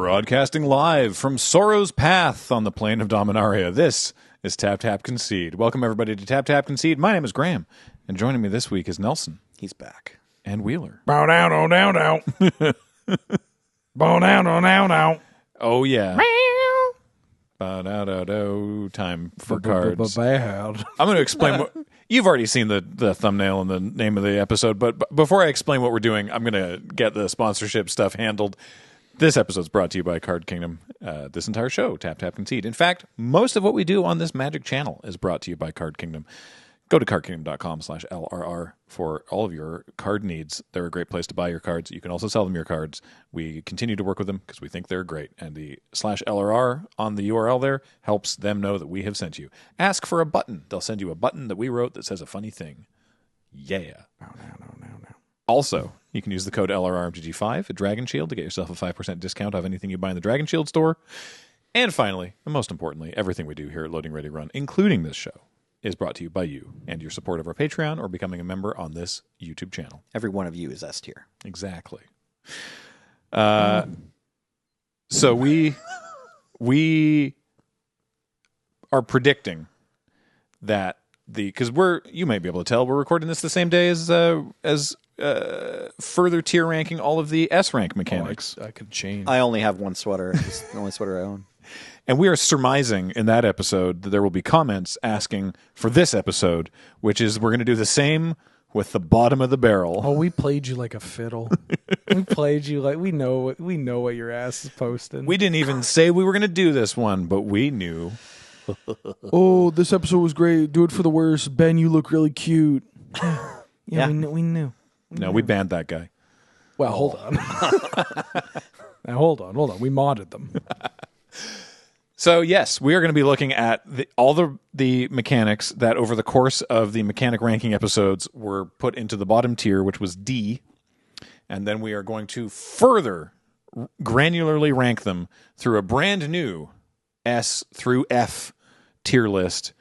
Broadcasting live from Sorrow's Path on the plane of Dominaria, this is TapTapConcede. Welcome everybody to TapTapConcede. My name is Graham, and joining me this week is Nelson. He's back. And Wheeler. Bow down, oh down, down. Bow down, oh down, down. Oh yeah. Time for cards. Bad. I'm going to explain what... You've already seen the thumbnail and the name of the episode, but before I explain what we're doing, I'm going to get the sponsorship stuff handled. This episode's brought to you by Card Kingdom. This entire show, TapTapConcede. In fact, most of what we do on this magic channel is brought to you by Card Kingdom. Go to cardkingdom.com/LRR for all of your card needs. They're a great place to buy your cards. You can also sell them your cards. We continue to work with them because we think they're great. And the /LRR on the URL there helps them know that we have sent you. Ask for a button. They'll send you a button that we wrote that says a funny thing. Yeah. No. Also, you can use the code LRRMTG5 at Dragon Shield to get yourself a 5% discount off anything you buy in the Dragon Shield store. And finally, and most importantly, everything we do here at Loading Ready Run, including this show, is brought to you by you and your support of our Patreon or becoming a member on this YouTube channel. Every one of you is S tier. Exactly. So we are predicting that because you may be able to tell we're recording this the same day as further tier ranking all of the S rank mechanics. I could change. I only have one sweater. It's the only sweater I own. And we are surmising in that episode that there will be comments asking for this episode, which is we're going to do the same with the bottom of the barrel. Oh, we played you like a fiddle. We played you like we know what your ass is posting. We didn't even say we were going to do this one, but we knew. Oh, this episode was great. Do it for the worst. Ben, you look really cute. Yeah. We knew. We banned that guy. Well, hold on. Now, hold on. We modded them. So, yes, we are going to be looking at all the mechanics that over the course of the mechanic ranking episodes were put into the bottom tier, which was D. And then we are going to further granularly rank them through a brand new S through F tier list,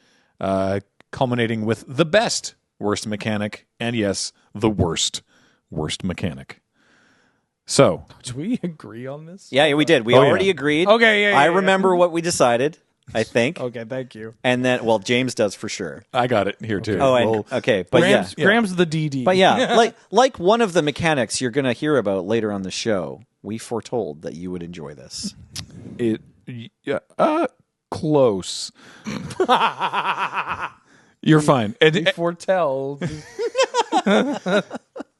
culminating with the best worst mechanic, and yes, the worst mechanic. So, Did we agree on this? Yeah, we did. We already agreed. Okay, yeah. I remember what we decided, I think. Okay, thank you. And then, well, James does for sure. I got it here too. Oh, and, okay. But Graham's the DD. But yeah, like one of the mechanics you're going to hear about later on the show, we foretold that you would enjoy this. Close. You're fine. We foretell. We're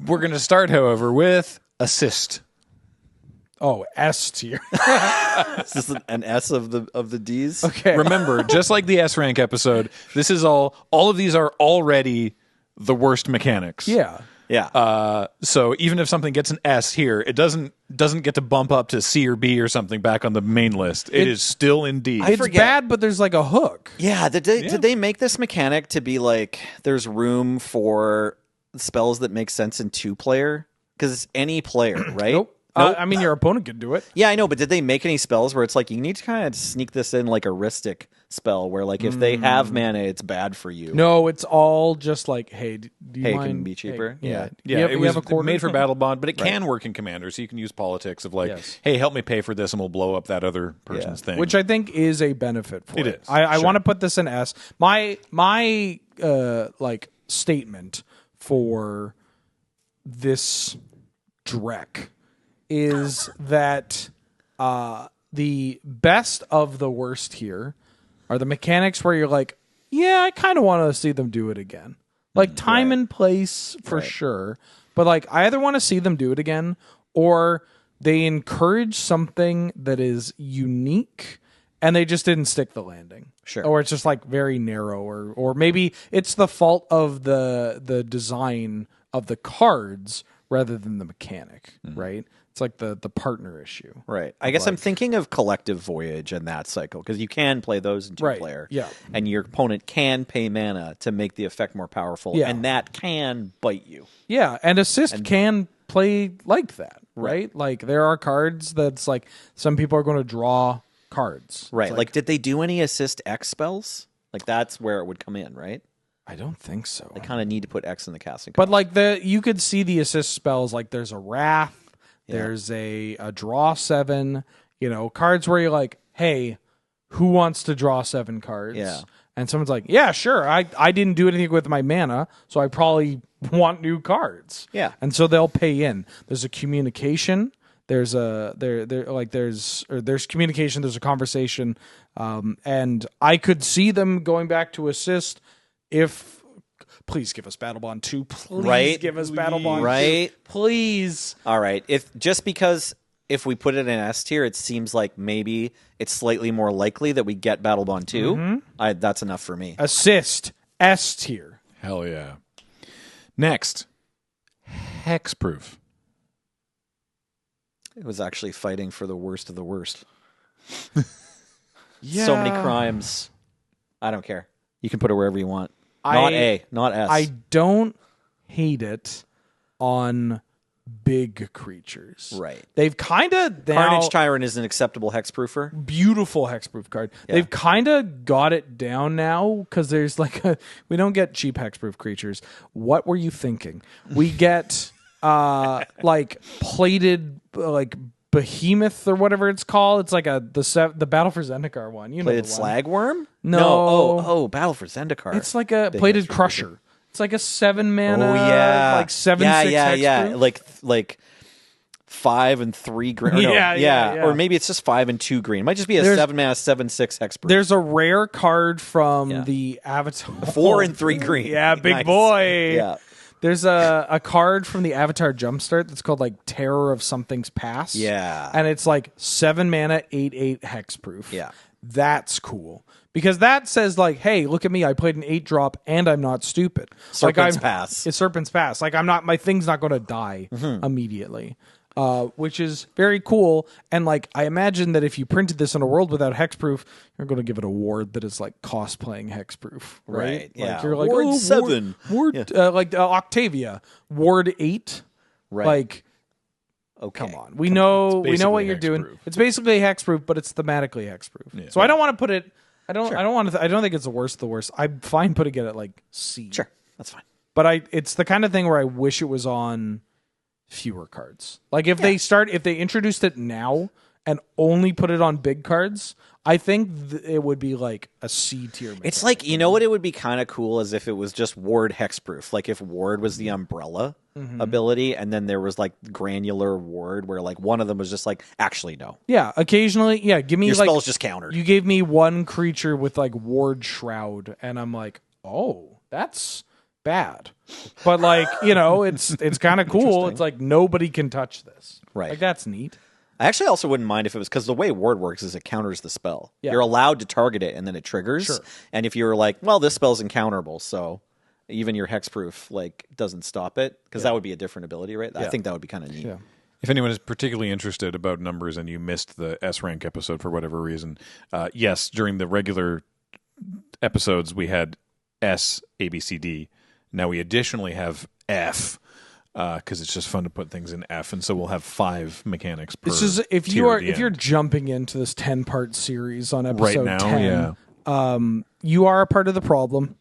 going to start, however, with assist. Oh, S tier. Is this an S of the D's? Okay. Remember, just like the S rank episode, this is all of these are already the worst mechanics. Yeah. Yeah. So even if something gets an S here, it doesn't get to bump up to C or B or something back on the main list. It is still in D. It's bad, but there's like a hook. Yeah. Did they make this mechanic to be like there's room for spells that make sense in 2-player? Because it's any player, right? Nope. Nope. I mean, your opponent can do it. Yeah, I know, but did they make any spells where it's like you need to kind of sneak this in like a Ristic spell where like if they have mana, it's bad for you? No, it's all just like, hey, do you Hey, mind? can be cheaper? Hey, Yeah. Yeah, it was have a quarter? made for Battle Bond, but it can work in Commander, so you can use politics of like, Yes. hey, help me pay for this, and we'll blow up that other person's thing. Which I think is a benefit for it. It is, I sure. want to put this in S. My like statement for this Drek is that the best of the worst here are the mechanics where you're like, yeah, I kind of want to see them do it again. Like time and place for sure. But like I either want to see them do it again or they encourage something that is unique and they just didn't stick the landing. Sure. Or it's just like very narrow or maybe it's the fault of the design of the cards rather than the mechanic, right? It's like the partner issue. Right. I guess I'm thinking of Collective Voyage and that cycle because you can play those in 2-player. Yeah. And your opponent can pay mana to make the effect more powerful. Yeah. And that can bite you. Yeah, and assist can play like that, right? Like there are cards that's like some people are going to draw cards. Right. It's Like, did they do any Assist X spells? Like that's where it would come in, right? I don't think so. They kind of need to put X in the casting. But like you could see the assist spells like there's a Wrath, there's a draw 7, cards where you're like, hey, who wants to draw 7 cards? Yeah. And someone's like, yeah, sure. I didn't do anything with my mana, so I probably want new cards. Yeah. And so they'll pay in. There's a communication. There's communication. There's a conversation. And I could see them going back to assist if. Please give us Battle Bond 2. Please give us Battle Bond 2. Please. All right. If we put it in S tier, it seems like maybe it's slightly more likely that we get Battle Bond 2. That's enough for me. Assist. S tier. Hell yeah. Next, hexproof. It was actually fighting for the worst of the worst. Yeah. So many crimes. I don't care. You can put it wherever you want. Not A, not S. I don't hate it on big creatures. Right. They've kind of now... Carnage Tyrant is an acceptable hexproofer. Beautiful hexproof card. Yeah. They've kind of got it down now because there's we don't get cheap hexproof creatures. What were you thinking? We get plated behemoth or whatever it's called. It's like the Battle for Zendikar one. Plated the one. Slagworm? No. Oh, Battle for Zendikar. It's like a plated crusher. It's like a 7 mana. Oh yeah, 7/6 hexproof. Like 5 and 3 green. Yeah. Or maybe it's just 5 and 2 green. It might just be a 7 mana 7/6 hexproof. There's a rare card from the Avatar. 4 and 3 green. Yeah, big Nice. boy. Yeah. There's a card from the Avatar Jumpstart that's called Terror of Something's Past. Yeah. And it's 7 mana 8/8 hexproof. Yeah. That's cool. Because that says hey, look at me, I played an 8-drop and I'm not stupid. Serpent's Pass. It's Serpent's Pass. My thing's not going to die immediately. Which is very cool. And I imagine that if you printed this in a world without hexproof, you're going to give it a ward that is costplaying hexproof, right? Yeah. You're Ward 7. Ward Octavia, Ward 8. Right. Okay. Come on. We know what you're doing. hexproof. It's basically hexproof, but it's thematically hexproof. Yeah. So I don't want to put it. I don't think it's the worst of the worst. I'm fine putting it at C. Sure. That's fine. But it's the kind of thing where I wish it was on fewer cards. If they introduced it now and only put it on big cards, I think it would be a C tier. It's what it would be kind of cool as if it was just Ward hexproof. If Ward was the umbrella ability and then there was granular Ward where one of them was just actually no. Yeah, occasionally, give me your spell's just countered. You gave me one creature with Ward Shroud and I'm oh, that's bad. But it's kind of cool. It's nobody can touch this. Right. That's neat. I actually also wouldn't mind if it was because the way Ward works is it counters the spell. Yeah. You're allowed to target it and then it triggers. Sure. And if you're well, this spell's incounterable, so even your hexproof doesn't stop it because that would be a different ability, right? I think that would be kind of neat. Yeah. If anyone is particularly interested about numbers and you missed the S rank episode for whatever reason, yes, during the regular episodes we had S, A, B, C, D. Now we additionally have F because it's just fun to put things in F, and so we'll have 5 mechanics per. This is if you're jumping into this 10-part series on episode right now, 10. You are a part of the problem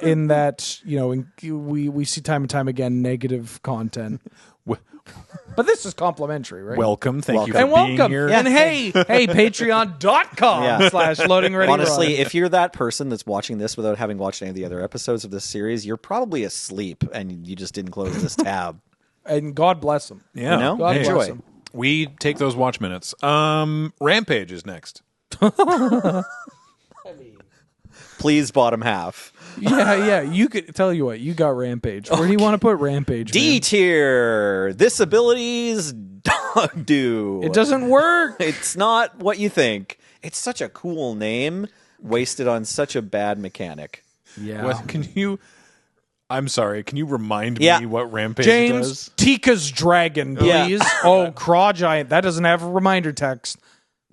in that we see time and time again negative content. But this is complimentary, right? Welcome. Thank you for and being welcome. here. And hey, patreon.com/loading ready. Honestly, if you're that person that's watching this without having watched any of the other episodes of this series, you're probably asleep and you just didn't close this tab. And God bless them. Yeah. God Enjoy. bless them. We take those watch minutes. Rampage is next. Please, bottom half. Yeah. You could tell you what, you got Rampage. Where do you want to put Rampage? D tier. This ability's dog do. It doesn't work. It's not what you think. It's such a cool name, wasted on such a bad mechanic. Yeah. I'm sorry. Can you remind me what Rampage James, does? Tika's Dragon, please. Oh, Craw Giant. That doesn't have a reminder text.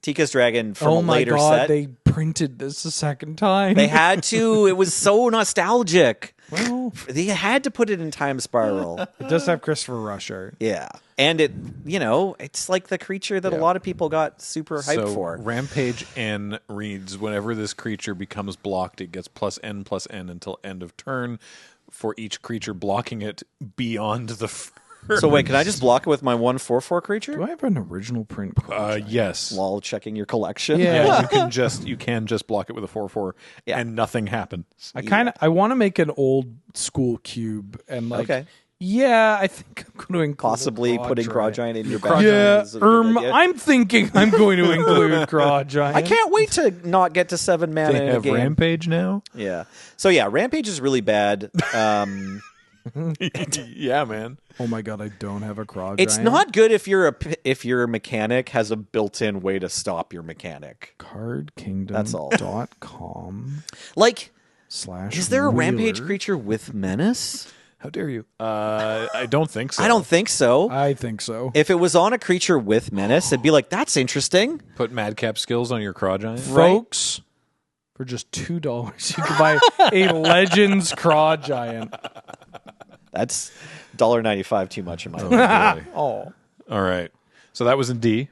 Tika's Dragon from a later set. They printed this a second time. They had to. It was so nostalgic. Well, They had to put it in Time Spiral. it does have Christopher Rush art. Yeah. And it's like the creature that a lot of people got super hyped for. Rampage N reads, whenever this creature becomes blocked, it gets +N until end of turn for each creature blocking it beyond the So wait, can I just block it with my 1/4/4 creature? Do I have an original print card? Yes. Lol, checking your collection. Yeah. Yeah, you can just block it with a 4/4, and nothing happens. I want to make an old school cube and like. Okay. Yeah, I think I'm going to include Possibly putting Craw Giant in your Yeah, background. is a good idea. I'm thinking I'm going to include Craw Giant. I can't wait to not get to 7 mana They in a have game. Rampage now. Yeah. So yeah, Rampage is really bad. Yeah, man. Oh my god, I don't have a Craw Giant. It's not good if your mechanic has a built-in way to stop your mechanic. CardKingdom. That's all. .com Like, / is there a Wheeler. Rampage creature with Menace? How dare you? I don't think so. I don't think so. I think so. If it was on a creature with Menace, it'd be like, that's interesting. Put Madcap skills on your Craw Giant. Folks, for just $2, you can buy a Legends Craw Giant. That's $1.95 too much in my opinion. Oh. All right. So that was in D.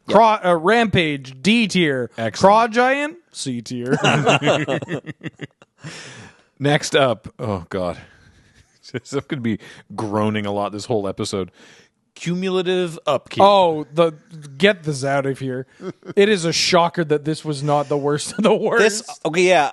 Rampage, D tier. Excellent. Craw Giant, C tier. Next up, oh god, I'm going to be groaning a lot this whole episode. Cumulative upkeep. Oh, get this out of here. It is a shocker that this was not the worst of the worst. Okay, yeah.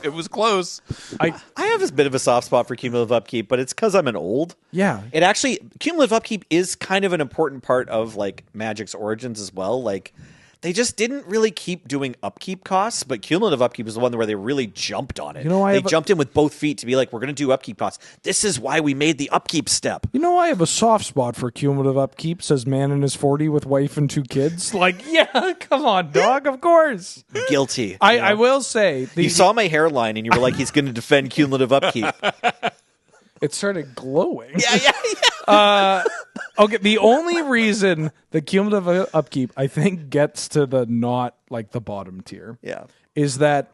It was close. I have a bit of a soft spot for cumulative upkeep, but it's because I'm an old. Yeah. It actually, cumulative upkeep is kind of an important part of like Magic's origins as well. Like, they just didn't really keep doing upkeep costs, but cumulative upkeep is the one where they really jumped on it. You know, they jumped in with both feet to be like, we're going to do upkeep costs. This is why we made the upkeep step. You know, I have a soft spot for cumulative upkeep, says man in his 40 with wife and 2 kids. Like, yeah, come on, dog, of course. Guilty. I will say. You saw my hairline and you were like, he's going to defend cumulative upkeep. It started glowing. Yeah. Okay, the only reason the cumulative upkeep, I think, gets to the not like the bottom tier Yeah. is that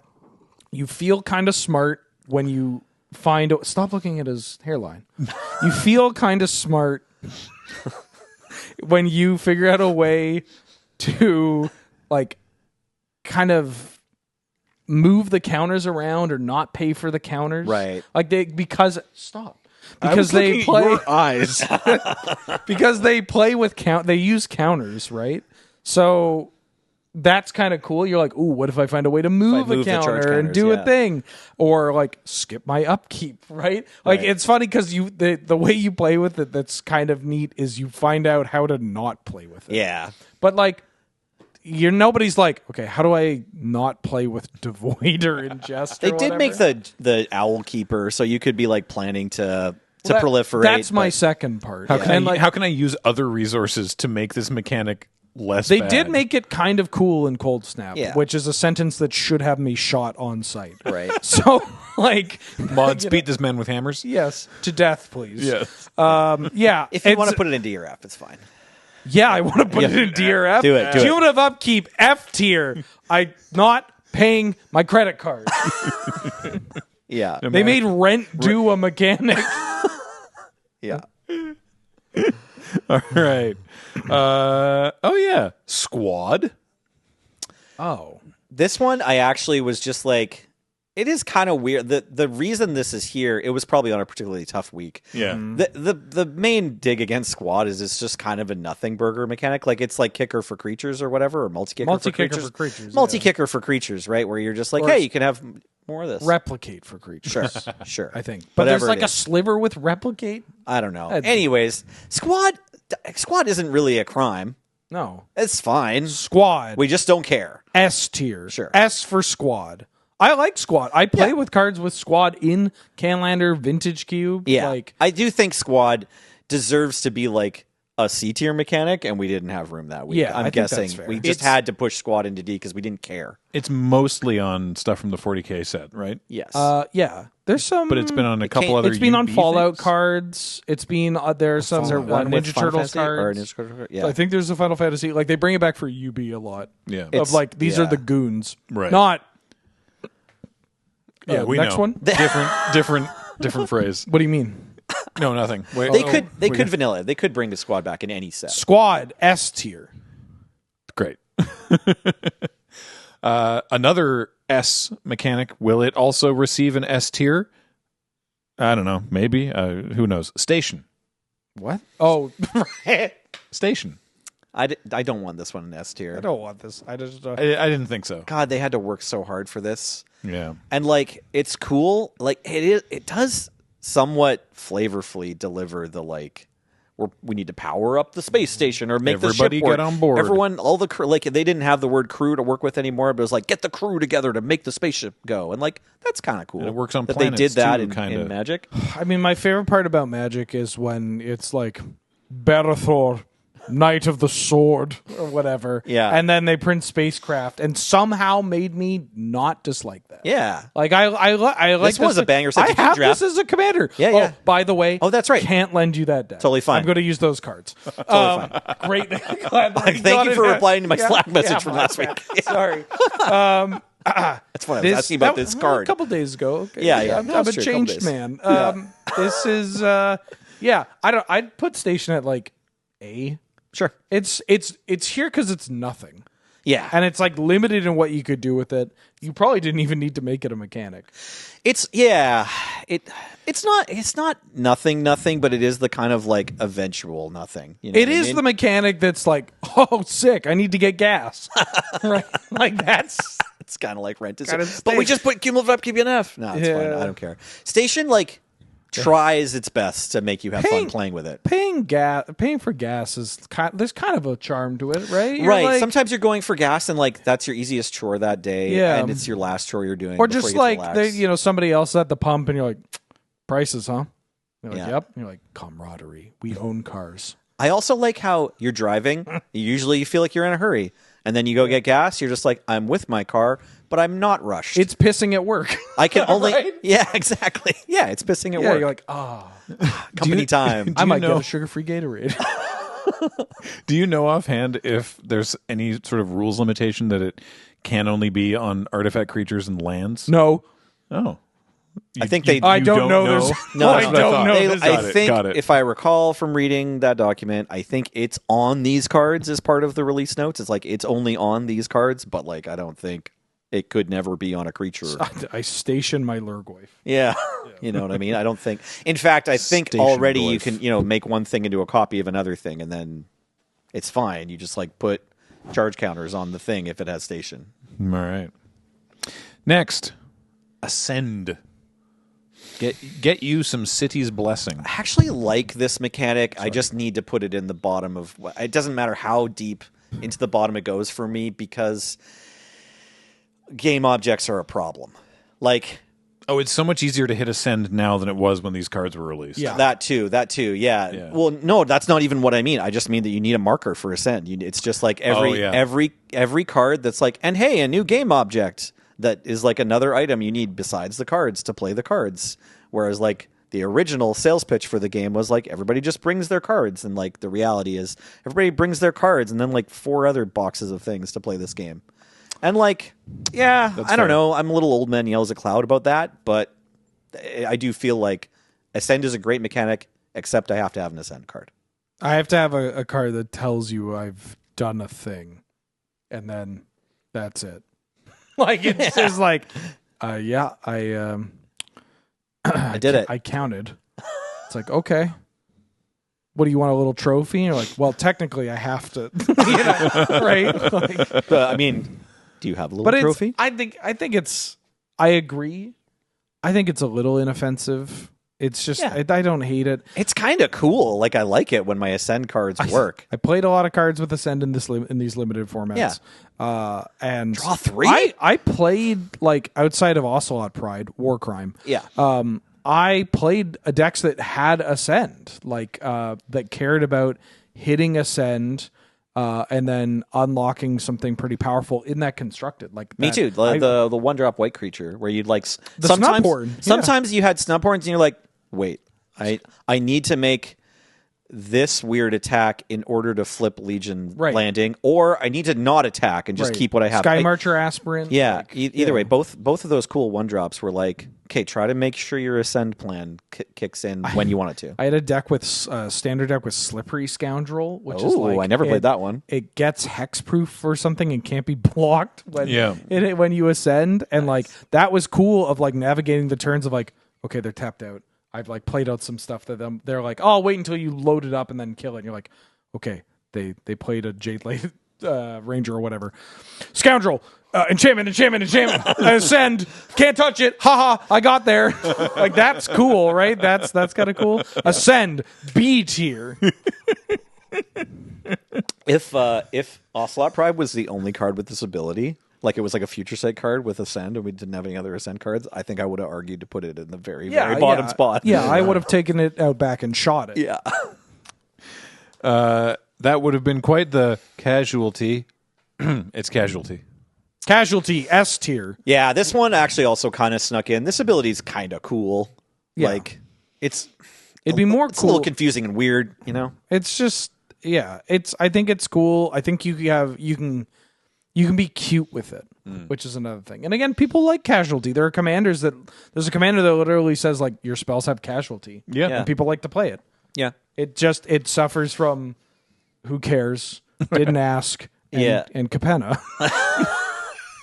you feel kind of smart when you find... Stop looking at his hairline. You feel kind of smart when you figure out a way to, like, kind of move the counters around or not pay for the counters. Right. Like, because... Stop. Because they play your eyes. because they play with they use counters, right? So that's kind of cool. You're like, ooh, what if I find a way to move a move the charge counter and counters, do yeah. a thing, or like skip my upkeep, right? Like Right. it's funny because the way you play with it that's kind of neat is you find out how to not play with it. Yeah. But like. Nobody's like, okay, how do I not play with Devoid or Ingest? They or did whatever? make the Owl Keeper, so you could be like planning to That- proliferate. That's my but- second part. How can, And, I, like, how can I use other resources to make this mechanic less They bad? did make it kind of cool in Cold Snap, Yeah. which is a sentence that should have me shot on sight. Right. So, like, mods you know, beat this man with hammers. yes, to death, please. Yes. Yeah. If you it's- want to put it in DRF, it's fine. yeah, I want to put it in DRF. Do it, do it. Cumulative upkeep, F tier. I'm not paying my credit card. Yeah. They made rent due a mechanic. Yeah. All right. Oh yeah, Squad. Oh. This one, I actually was just like, it is kind of weird. The reason this is here, it was probably on a particularly tough week. Yeah. The main dig against Squad is it's just kind of a nothing burger mechanic. Like it's like kicker for creatures or whatever, or multi-kicker, Multi-kicker for for creatures, Multi-kicker for creatures, right? Where you're just like, Or hey, it's- you can have more of this. Replicate for creatures. Sure, sure. I think. But Whatever there's like it a is. sliver with replicate? I don't know. That's- Anyways, Squad isn't really a crime. No. It's fine. Squad. We just don't care. S tier. Sure. S for Squad. I like Squad. I play Yeah. with cards with Squad in Canlander Vintage Cube. Yeah. Like, I do think Squad deserves to be like a C tier mechanic, and we didn't have room that week. Yeah, I I'm think guessing that's fair. we just had to push Squad into D because we didn't care. It's mostly on stuff from the 40K set, right? Yes. yeah. There's some. But it's been on a couple can't- other. It's been on UB Fallout things. cards. It's been there's some Is there one with Ninja Final Turtles Fantasy or cards. Ninja Turtles? Yeah. I think there's a Final Fantasy. Like they bring it back for UB a lot. Yeah. Of like these are yeah. the goons, Right. Not. Yeah, we next know. one. different phrase. What do you mean? No, nothing. Wait, they could vanilla. They could bring the Squad back in any set. Squad S tier. Great. Another S mechanic. Will it also receive an S tier? I don't know. Maybe. Who knows? Station. What? Oh, Station. I don't want this one in S tier. I don't want this. I just. I didn't think so. God, they had to work so hard for this. Yeah. And like it's cool. Like it does somewhat flavorfully deliver the like we need to power up the space station or make Everybody the ship work. get on board. Everyone, all the crew, like they didn't have the word crew to work with anymore, but it was like get the crew together to make the spaceship go. And like that's kind of cool. And it works on that they did planets, that too, in Magic. I mean, my favorite part about Magic is when it's like Barathor, Knight of the Sword, or whatever. Yeah. And then they print spacecraft, and somehow made me not dislike that. Yeah. Like I like This was a banger set I to have draft. this as a commander. Yeah, Oh, yeah. by the way, Oh, that's right. Can't lend you that deck. Totally fine. I'm going to use those cards. Totally fine. Great. Glad that we Thank got you it. for replying to my Yeah, Slack message yeah, from my last bad. week. Sorry. That's what I was asking about this card. A couple days ago. Okay. Yeah. I'm No, a it's true, a couple changed days. man. This is yeah. I'd put Station at like A. Sure. It's here because it's nothing, Yeah. and it's like limited in what you could do with it. You probably didn't even need to make it a mechanic. It's not nothing, but it is the kind of like eventual nothing. You know It what I is mean? the mechanic that's like, oh, sick! I need to get gas. Right? Like that's It's kind of like rent. Kinda But we stinks. just put cumulative upkeep in F. No, it's fine. Yeah. I don't care. Station like tries its best to make you have fun playing with it. paying for gas is there's kind of a charm to it, right? You're Right. like- Sometimes you're going for gas and like that's your easiest chore that day. Yeah. And it's your last chore you're doing. or before just you get to like relax. somebody else at the pump, and you're like, prices, huh? You're like, Yeah. yep. And you're like, camaraderie. We own cars. I also like how you're driving. Usually you feel like you're in a hurry. And then you go get gas. You're just like, I'm with my car, but I'm not rushed. It's pissing at work. I can only. Right? Yeah, exactly. Yeah, it's pissing at Yeah, work. you're like, oh, Company time. I might know- get a sugar-free Gatorade. Do you know offhand if there's any sort of rules limitation that it can only be on artifact creatures and lands? No. Oh. I think they. I don't know. There's No, I that's what I don't thought. know. They- There's I Got it, think got it. if I recall from reading that document, I think it's on these cards as part of the release notes. It's like it's only on these cards, but like I don't think it could never be on a creature. I station my Lurgoyf. Yeah. You know what I mean? I don't think. In fact, I think Station already you Glyph. can, make one thing into a copy of another thing, and then it's fine. You just like put charge counters on the thing if it has station. All right. Next, Ascend. Get you some City's Blessing. I actually like this mechanic. I just need to put it in the bottom of. It doesn't matter how deep into the bottom it goes for me because game objects are a problem. Like Oh, it's so much easier to hit Ascend now than it was when these cards were released. Yeah. that too. Yeah. Yeah. Well, no, that's not even what I mean. I just mean that you need a marker for Ascend. It's just like every card that's like, and hey, a new game object that is like another item you need besides the cards to play the cards. Whereas like the original sales pitch for the game was like everybody just brings their cards, and like the reality is everybody brings their cards and then like 4 other boxes of things to play this game. And like, yeah, That's I don't fair. know. I'm a little old man yells at cloud about that, but I do feel like Ascend is a great mechanic, except I have to have an Ascend card. I have to have a card that tells you I've done a thing, and then that's it. Like it's just like, I I did it. I counted. It's like, okay. What do you want, a little trophy? And you're like, well, technically I have to, right? Like, I mean, do you have a little but trophy? I think it's. I agree. I think it's a little inoffensive. It's just Yeah. I don't hate it. It's kind of cool. Like I like it when my Ascend cards work. I played a lot of cards with Ascend in these limited formats. Yeah. And Draw 3? I played like outside of Ocelot Pride, Warcrime. Yeah. I played a decks that had Ascend, like that cared about hitting Ascend. And then unlocking something pretty powerful in that constructed. Like Me that, too. The 1-drop white creature where you'd like The sometimes Snubhorn, yeah. sometimes you had Snubhorns and you're like, wait, I need to make this weird attack in order to flip Legion Right. landing, or I need to not attack and just Right. keep what I have. Sky Marcher Aspirant. Yeah. like, Either way, both of those cool 1-drops were like, okay, try to make sure your Ascend plan kicks in when you want it to. I had a deck with standard deck with Slippery Scoundrel, which is Oh, like I never played that one. It gets hexproof or something and can't be blocked when Yeah. when you ascend, and like that was cool of like navigating the turns of like, okay, they're tapped out. I've like played out some stuff that they're like, oh, wait until you load it up and then kill it. And you're like, okay, they played a Jade Light Ranger or whatever. Scoundrel, enchantment, ascend, can't touch it. Haha, I got there. Like that's cool, right? That's kind of cool. Ascend, B tier. If Ocelot Pride was the only card with this ability, like it was like a Future Sight card with Ascend and we didn't have any other Ascend cards, I think I would have argued to put it in the very bottom spot. Yeah, I would have taken it out back and shot it. Yeah. That would have been quite the casualty. It's casualty. Casualty, S tier. Yeah, this one actually also kind of snuck in. This ability is kind of cool. Yeah. Like, it'd be more it's cool. a little confusing and weird, you know? It's just, yeah, I think it's cool. I think you can be cute with it, which is another thing. And again, people like casualty. There's a commander that literally says like your spells have casualty. Yeah. And people like to play it. Yeah. It suffers from who cares, didn't ask, and Capenna.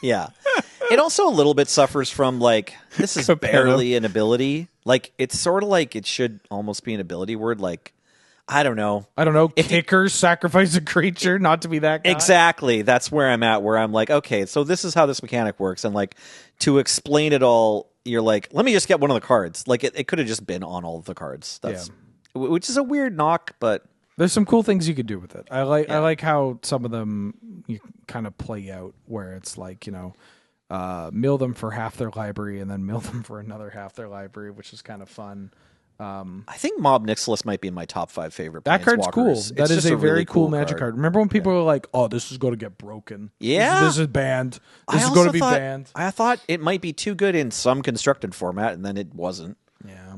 Yeah. It also a little bit suffers from like, this is barely an ability. Like, it's sort of like it should almost be an ability word. Like, I don't know. Kickers sacrifice a creature, not to be that guy. Exactly. That's where I'm at, where I'm like, okay, so this is how this mechanic works. And like, to explain it all, you're like, let me just get one of the cards. Like, it could have just been on all of the cards. Which is a weird knock, but there's some cool things you could do with it. I like how some of them you kind of play out where it's like, mill them for half their library and then mill them for another half their library, which is kind of fun. I think Mob Nixilis might be in my top 5 favorite. That card's cool. That is a very really cool Magic card. Remember when people were like, "Oh, this is going to get broken. Yeah, this is banned. This is going to be banned." I thought it might be too good in some constructed format, and then it wasn't. Yeah.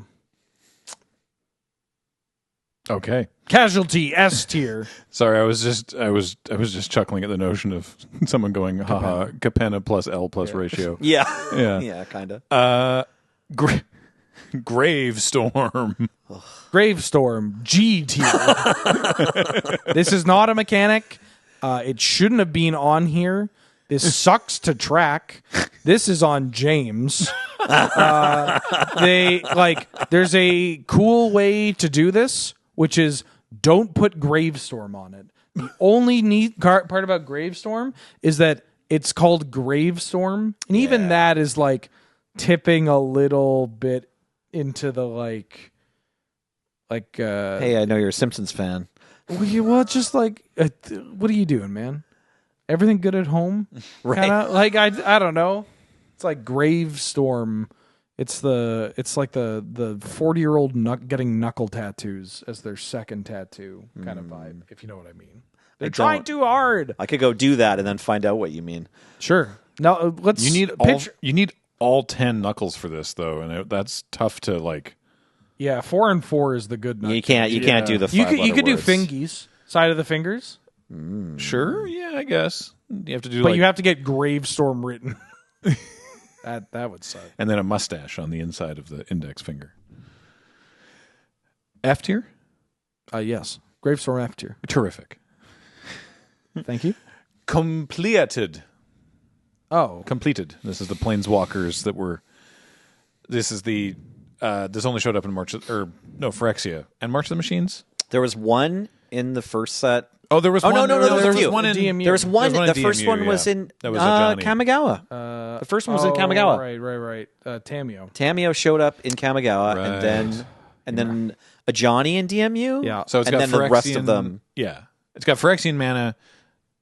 Okay. Casualty S tier. Sorry, I was just chuckling at the notion of someone going, haha, Capenna plus L plus ratio. Yeah. Yeah. Yeah, kind of. Gravestorm. Gravestorm G tier. This is not a mechanic. It shouldn't have been on here. This sucks to track. This is on James. There's a cool way to do this, which is don't put Gravestorm on it. The only neat part about Gravestorm is that it's called Gravestorm, and even that is like tipping a little bit into the like. Hey, I know you're a Simpsons fan. Well, just like, what are you doing, man? Everything good at home? Right. Kinda, like I don't know. It's like Gravestorm. It's like the 40-year-old getting knuckle tattoos as their second tattoo kind of vibe, if you know what I mean. They're trying too hard. I could go do that and then find out what you mean. Sure. Now let's. You need all 10 knuckles for this though, and that's tough to like. Yeah, 4 and 4 is the good knuckle. You can't do the 5 You could do words. fingies, side of the fingers. Sure, yeah, I guess you have to do. But you have to get Gravestorm written. That would suck. And then a mustache on the inside of the index finger. F tier? Yes. Gravestorm F tier. Terrific. Thank you. Completed. Oh. Completed. This is the Planeswalkers that were. This is the. This only showed up in Phyrexia. And March of the Machines? There was one in the first set. Oh, there was one. No, there was few. one in DMU. There was one. The first DMU, one was in that was Johnny. Kamigawa. The first one was in Kamigawa. Right. Tamio. Tamio showed up in Kamigawa, and then a Johnny in DMU. Yeah. So it's and got then the rest of them. Yeah. It's got Phyrexian mana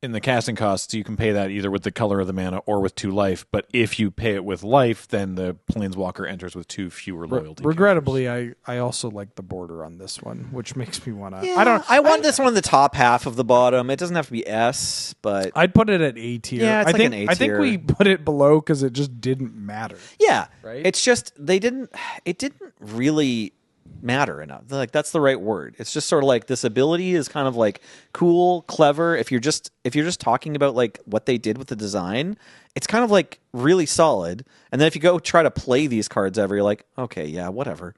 in the casting costs. You can pay that either with the color of the mana or with 2 life. But if you pay it with life, then the Planeswalker enters with 2 fewer loyalty. Regrettably, I also like the border on this one, which makes me want to. Yeah, I want this one in the top half of the bottom. It doesn't have to be S, but I'd put it at A tier. Yeah, it's like an A I think tier. we put it below because it just didn't matter. yeah, Right? It's just it didn't really matter enough. Like that's the right word. It's just sort of like this ability is kind of like cool, clever. If you're just talking about like what they did with the design, it's kind of like really solid. And then if you go try to play these cards ever, you're like, okay, yeah, whatever.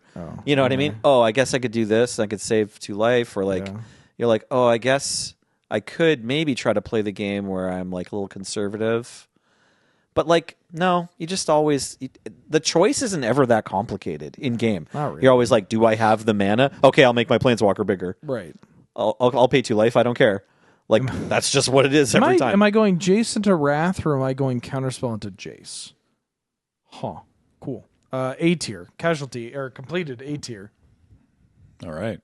You know what I mean? Oh, I guess I could do this. I could save 2 life, or like you're like, oh, I guess I could maybe try to play the game where I'm like a little conservative. But like, no, you just always the choice isn't ever that complicated in game. Not really. You're always like, do I have the mana? Okay, I'll make my Planeswalker bigger. Right. I'll pay 2 life. I don't care. Like that's just what it is every time. Am I going Jace into Wrath or am I going Counterspell into Jace? Huh. Cool. A tier casualty or completed A tier. All right.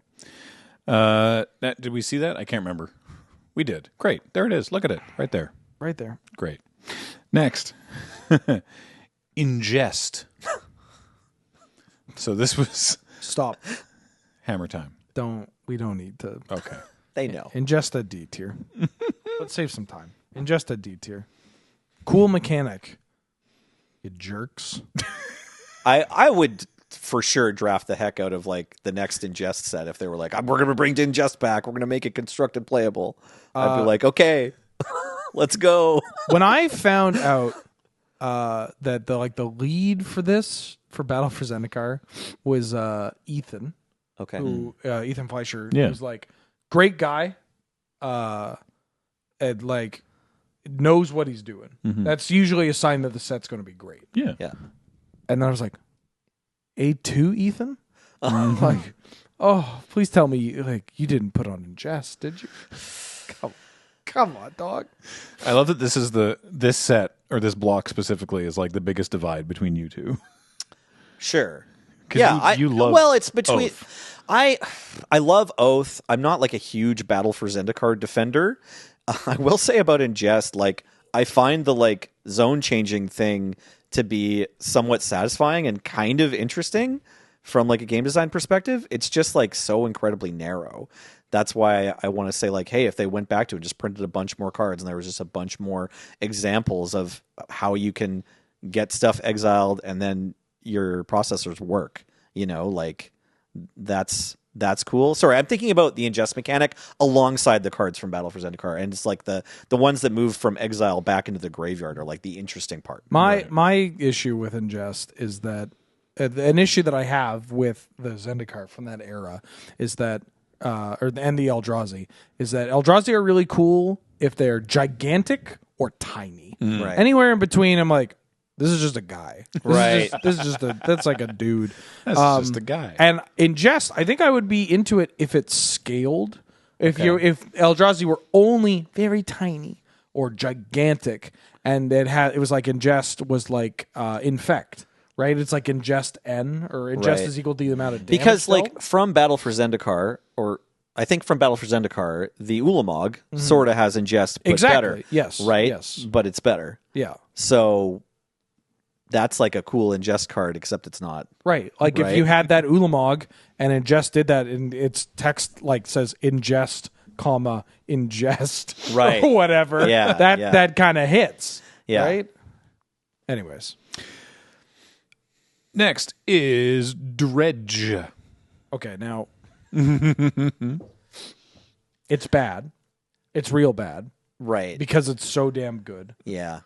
Did we see that? I can't remember. We did. Great. There it is. Look at it. Right there. Right there. Great. Next. Ingest. So this was Stop. hammer time. We don't need to. Okay. They know. Ingest a D tier. Let's save some time. Ingest a D tier. Cool mechanic. You jerks. I would for sure draft the heck out of like the next Ingest set if they were like, we're going to bring Ingest back. We're going to make it constructed playable. I'd be like, okay, let's go. When I found out that the lead for this for Battle for Zendikar was Ethan. Okay. Who Ethan Fleischer Yeah. who's like great guy, and like knows what he's doing. That's usually a sign that the set's going to be great. Yeah. Yeah. And then I was like, A2 Ethan? Like, oh, please tell me like you didn't put on Ingest, did you? Come on, dog. I love that this set or this block specifically is like the biggest divide between you two. Sure. 'Cause Yeah, you love well, it's between Oath. I love Oath. I'm not like a huge Battle for Zendikar defender. I will say about Ingest, like I find the like zone changing thing to be somewhat satisfying and kind of interesting from like a game design perspective. It's just like so incredibly narrow. That's why I want to say like, hey, if they went back to it, just printed a bunch more cards and there was just a bunch more examples of how you can get stuff exiled and then your processors work, like that's cool. Sorry, I'm thinking about the ingest mechanic alongside the cards from Battle for Zendikar, and it's like the ones that move from exile back into the graveyard are like the interesting part. My issue with ingest is that an issue that I have with the Zendikar from that era is that and the Eldrazi is that Eldrazi are really cool if they're gigantic or tiny. Right. Anywhere in between, I'm like, this is just a guy. Right. That's like a dude. That's just a guy. And ingest, I think I would be into it if it's scaled. If Eldrazi were only very tiny or gigantic, and it was like ingest was like infect, right? It's like ingest N or ingest Right. is equal to the amount of damage. Because like dealt. from Battle for Zendikar, or I think from Battle for Zendikar, the Ulamog sort of has ingest, but Exactly. better. Yes. Right? Yes. But it's better. Yeah. So that's like a cool ingest card, except it's not. Right. Like Right. if you had that Ulamog and ingest did that and its text like says ingest, comma, ingest Right. or whatever. Yeah, That kind of hits. Yeah. Right? Anyways. Next is Dredge. Okay, now it's bad. It's real bad Right. because it's so damn good. Yeah.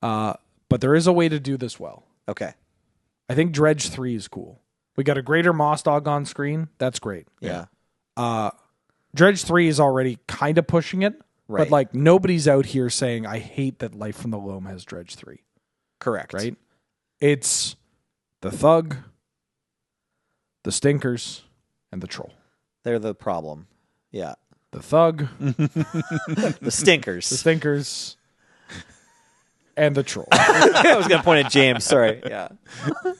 But there is a way to do this well. Okay. I think Dredge 3 is cool. We got a greater Moss Dog on screen. That's great. Yeah. Dredge 3 is already kind of pushing it, Right. but like nobody's out here saying, I hate that Life from the Loam has Dredge 3, Correct. right? It's the Thug, the Stinkers, and the Troll. They're the problem. Yeah. The Thug, The stinkers. the Stinkers, and the Troll. I was going to point at James. Sorry. Yeah.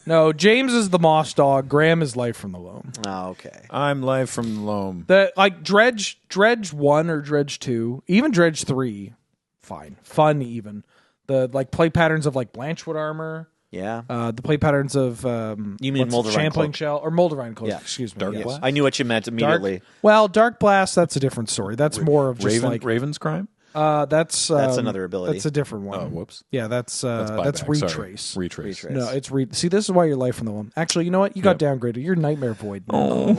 No, James is the Moss Dog. Graham is Life from the Loam. Oh, okay. I'm live from Loam. The like Dredge 1 or Dredge 2, even Dredge 3, fine. Fun even. The like play patterns of like Blanchwood armor, Yeah. the play patterns of You mean Moldavine Champlain Cloak. Shell or Moldavine Cloak, Yeah. excuse me. Dark yes. Blast? I knew what you meant immediately. Dark Blast, that's a different story. That's more of just like Raven's Crime? that's another ability. That's a different one. Oh, whoops. Yeah, that's Buyback. retrace. Sorry. Retrace. Retrace. No, it's See, this is why you're Life from the Loam. Actually, you know what? You got downgraded. You're Nightmare Void. Well,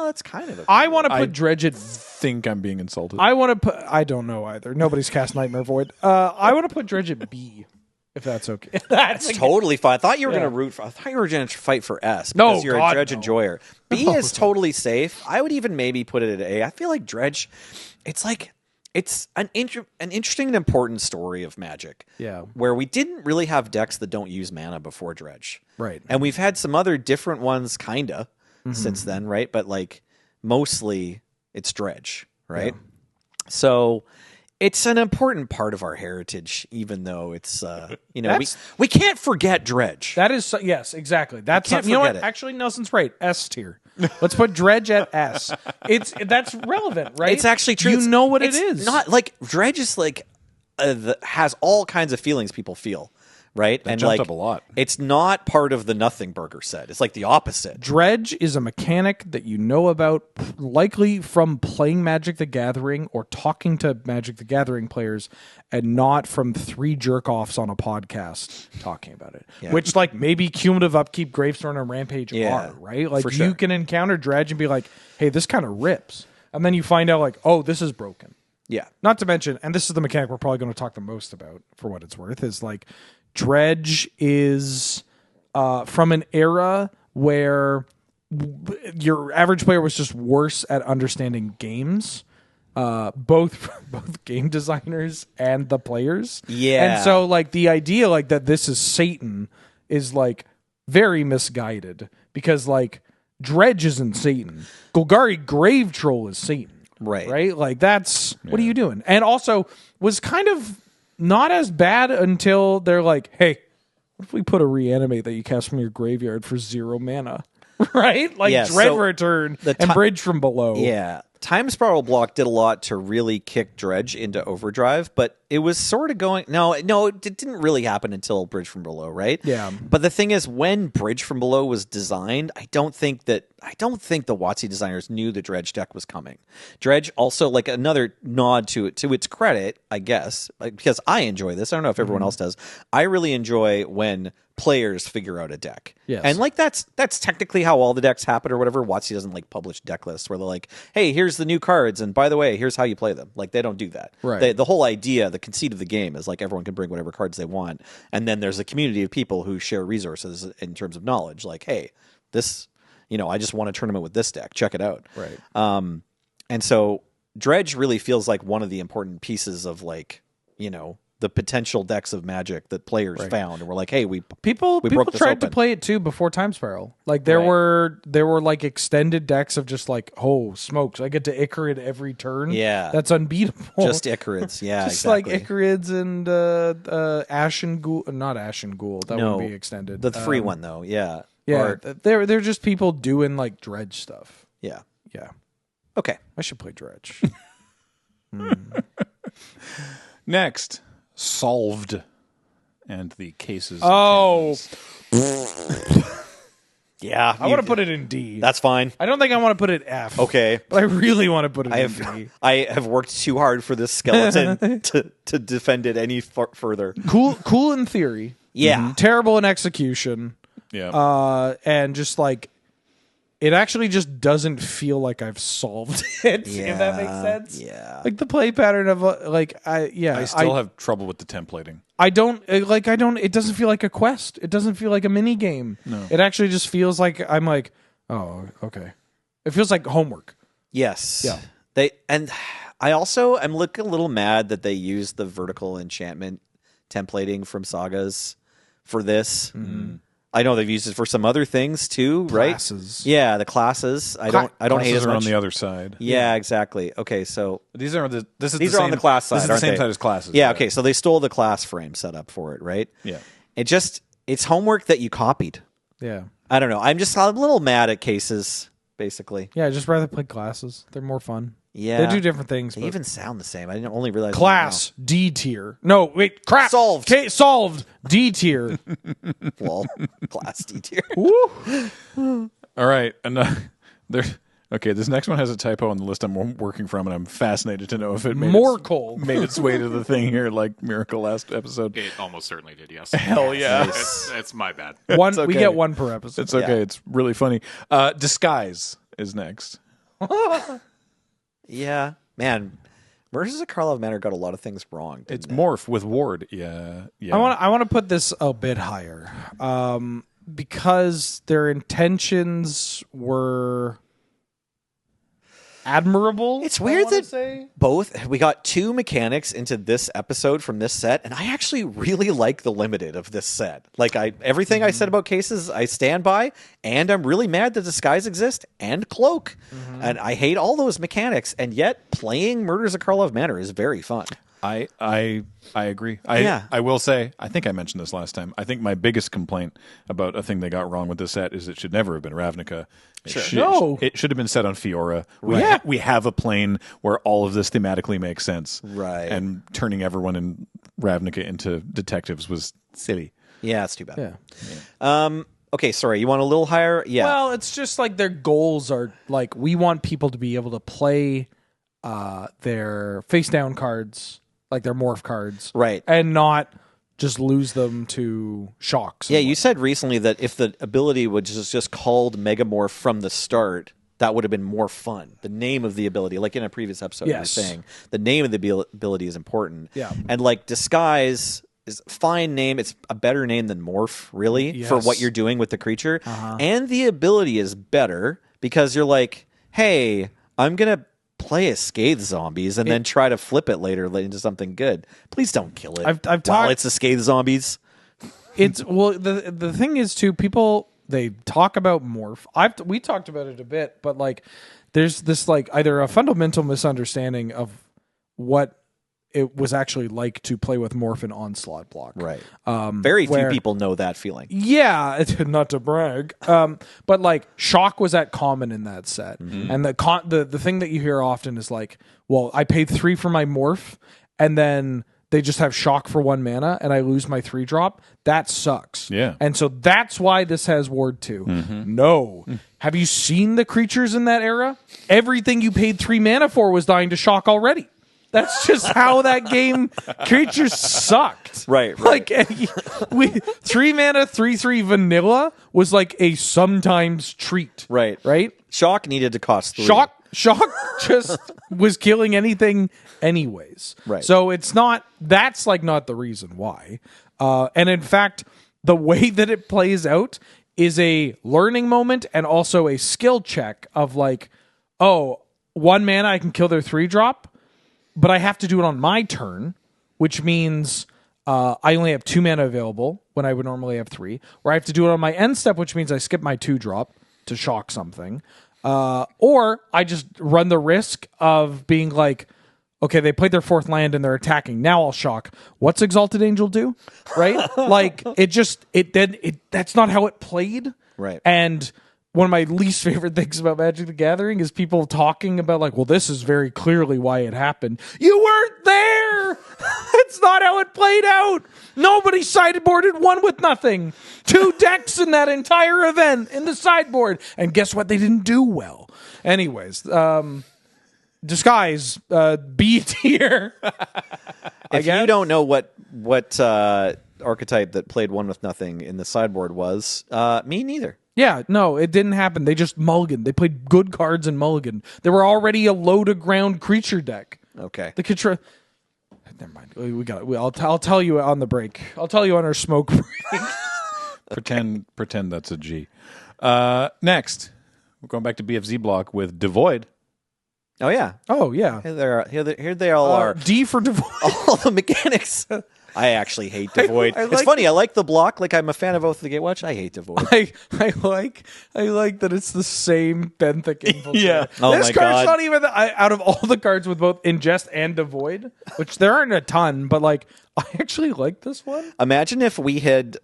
that's kind of. I want to put Dredge at. Think I'm being insulted. I want to put. I don't know either. Nobody's cast Nightmare Void. I want to put Dredge at B, if that's okay. That's totally fine. I thought you were Yeah. going to root for. I thought you were going to fight for S. No, Because you're God, a Dredge no. enjoyer. B is totally safe. I would even maybe put it at A. I feel like Dredge. It's it's an interesting and important story of Magic. Yeah. Where we didn't really have decks that don't use mana before Dredge. Right. And we've had some other different ones kinda since then, right? But like mostly it's Dredge, right? Yeah. So it's an important part of our heritage, even though it's we can't forget Dredge. That is yes, exactly. That's can't you know what? forget it. Actually, Nelson's right. S tier. Let's put Dredge at S. That's relevant, right? It's actually true. You know what it's it is. Not like Dredge is like has all kinds of feelings people feel, right? That jumped up a lot. It's not part of the Nothing Burger set. It's like the opposite. Dredge is a mechanic that you know about likely from playing Magic the Gathering or talking to Magic the Gathering players and not from 3 jerk-offs on a podcast talking about it. Yeah. Which, like, maybe Cumulative Upkeep, Gravestorm, and Rampage are, right? Like, you can encounter Dredge and be like, hey, this kind of rips. And then you find out, like, oh, this is broken. Yeah. Not to mention, and this is the mechanic we're probably going to talk the most about for what it's worth, is, like, Dredge is from an era where your average player was just worse at understanding games, both game designers and the players. Yeah. And so, like, the idea, like, that this is Satan is, like, very misguided because, like, Dredge isn't Satan. Golgari Grave Troll is Satan. Right. Right? Like, that's... What are you doing? And also was kind of not as bad until they're like, hey, what if we put a reanimate that you cast from your graveyard for 0 mana? Right? Like Dread Return and Bridge from Below. Yeah. Time Spiral Block did a lot to really kick Dredge into overdrive, but it was sort of going... No, it didn't really happen until Bridge from Below, right? Yeah. But the thing is, when Bridge from Below was designed, I don't think the WotC designers knew the Dredge deck was coming. Dredge also, like, another nod to its credit, I guess, because I enjoy this. I don't know if everyone else does. I really enjoy when players figure out a deck. Yes. And like that's technically how all the decks happen or whatever. WotC doesn't like publish deck lists where they're like, hey, here's the new cards, and by the way, here's how you play them. Like, they don't do that. Right. The whole idea, the conceit of the game is like everyone can bring whatever cards they want, and then there's a community of people who share resources in terms of knowledge. Like, hey, this, I just won a tournament with this deck. Check it out. Right. And so Dredge really feels like one of the important pieces of, like, the potential decks of Magic that players found, and we're like, hey, people broke this tried open. to play it too before Time Spiral. Like, there were like extended decks of just like, oh smokes, I get to Icarid every turn. Yeah, that's unbeatable. Just Icarids, yeah, just exactly. like Icarids and Ashen Ghoul, not Ashen Ghoul. That would be extended. The free one though, yeah, yeah. They're just people doing like Dredge stuff. Yeah. Okay, I should play Dredge. Next. Solved and the cases. Yeah, I want to put it in D. That's fine. I don't think I want to put it F. Okay, but I really want to put it in D. I have worked too hard for this skeleton to defend it any further. Cool in theory. Yeah. Terrible in execution. Yeah. And just like, it actually just doesn't feel like I've solved it. If that makes sense. Yeah. Like the play pattern of I still have trouble with the templating. It doesn't feel like a quest. It doesn't feel like a mini game. No. It actually just feels like I'm like, oh, okay. It feels like homework. Yes. Yeah. I also am a little mad that they used the vertical enchantment templating from Sagas for this. Mm-hmm. I know they've used it for some other things too, right? Classes. Yeah, the classes. I don't hate as are much. on the other side. Yeah, exactly. Okay, so these are on the class side. This is the same side as classes. Yeah, okay. So they stole the class frame setup for it, right? Yeah. It's homework that you copied. Yeah. I don't know. I'm just a little mad at cases, basically. Yeah, I'd just rather play classes. They're more fun. Yeah. They do different things. They even sound the same. I didn't only realize. Class D tier. No, wait. Crap. Solved. Solved. D tier. Lol. Class D tier. All right. And okay, this next one has a typo on the list I'm working from, and I'm fascinated to know if it made its way to the thing here, like Miracle last episode. It almost certainly did, yes. Hell yeah. That's my bad. Okay. We get one per episode. It's okay. Yeah. It's really funny. Disguise is next. Yeah, man. Murders at Karlov Manor got a lot of things wrong. It's Morph with Ward. Yeah. I want to put this a bit higher, because their intentions were admirable. It's weird that say. we got 2 mechanics into this episode from this set, and I actually really like the limited of this set. Like everything I said about cases, I stand by, and I'm really mad that disguise exists and cloak, and I hate all those mechanics. And yet, playing Murders at Karlov Manor is very fun. I agree. I will say, I think I mentioned this last time. I think my biggest complaint about a thing they got wrong with this set is it should never have been Ravnica. It should have been set on Fiora. We have a plane where all of this thematically makes sense. Right. And turning everyone in Ravnica into detectives was silly. Yeah, it's too bad. Yeah. Okay, sorry. You want a little higher? Yeah. Well, it's just like their goals are like we want people to be able to play their face down cards, like their morph cards, right, and not just lose them to shocks. Yeah, you said recently that if the ability was just called Megamorph from the start, that would have been more fun. The name of the ability, like in a previous episode, you were saying the name of the ability is important. Yeah, and like disguise is a fine name. It's a better name than morph, really, for what you're doing with the creature. And the ability is better because you're like, hey, I'm gonna play as Scathe Zombies and then try to flip it later into something good. Please don't kill it. I've talked. It's a Scathe Zombies. It's the thing is too, people they talk about morph. We talked about it a bit, but like there's this like either a fundamental misunderstanding of what it was actually like to play with morph and onslaught block. Right. Very few people know that feeling. Yeah, not to brag. But like shock was at common in that set. And the thing that you hear often is like, well, I paid 3 for my morph and then they just have shock for 1 mana and I lose my 3-drop. That sucks. Yeah. And so that's why this has Ward 2. No. Have you seen the creatures in that era? Everything you paid 3 mana for was dying to shock already. That's just how that game creatures sucked. Right. Like 3 mana 3/3 vanilla was like a sometimes treat. Right. Shock needed to cost 3. Shock just was killing anything anyways. Right. So that's like not the reason why. And in fact, the way that it plays out is a learning moment and also a skill check of like, 1 mana I can kill their 3-drop. But I have to do it on my turn, which means I only have 2 mana available when I would normally have 3. Or I have to do it on my end step, which means I skip my 2-drop to shock something. Or I just run the risk of being like, okay, they played their 4th land and they're attacking. Now I'll shock. What's Exalted Angel do? Right? Like that's not how it played. Right. And one of my least favorite things about Magic the Gathering is people talking about like, well, this is very clearly why it happened. You weren't there. It's not how it played out. Nobody sideboarded 1 with nothing. 2 decks in that entire event in the sideboard. And guess what? They didn't do well. Anyways, disguise, B tier. If you don't know what archetype that played 1 with nothing in the sideboard was, me neither. Yeah, no, it didn't happen. They just mulliganed. They played good cards and mulligan. They were already a low-to-ground creature deck. Okay. The control. Never mind. I'll tell you on the break. I'll tell you on our smoke break. pretend that's a G. Next, we're going back to BFZ block with Devoid. Oh yeah. Oh yeah. Here they all are. D for Devoid. All the mechanics. I actually hate Devoid. It's funny. I like the block. Like I'm a fan of Oath of the Gatewatch. I hate Devoid. I like that it's the same Benthic Infiltrator. Yeah. Oh this my card's God. not even out of all the cards with both Ingest and Devoid, which there aren't a ton, but like I actually like this one. Imagine if we had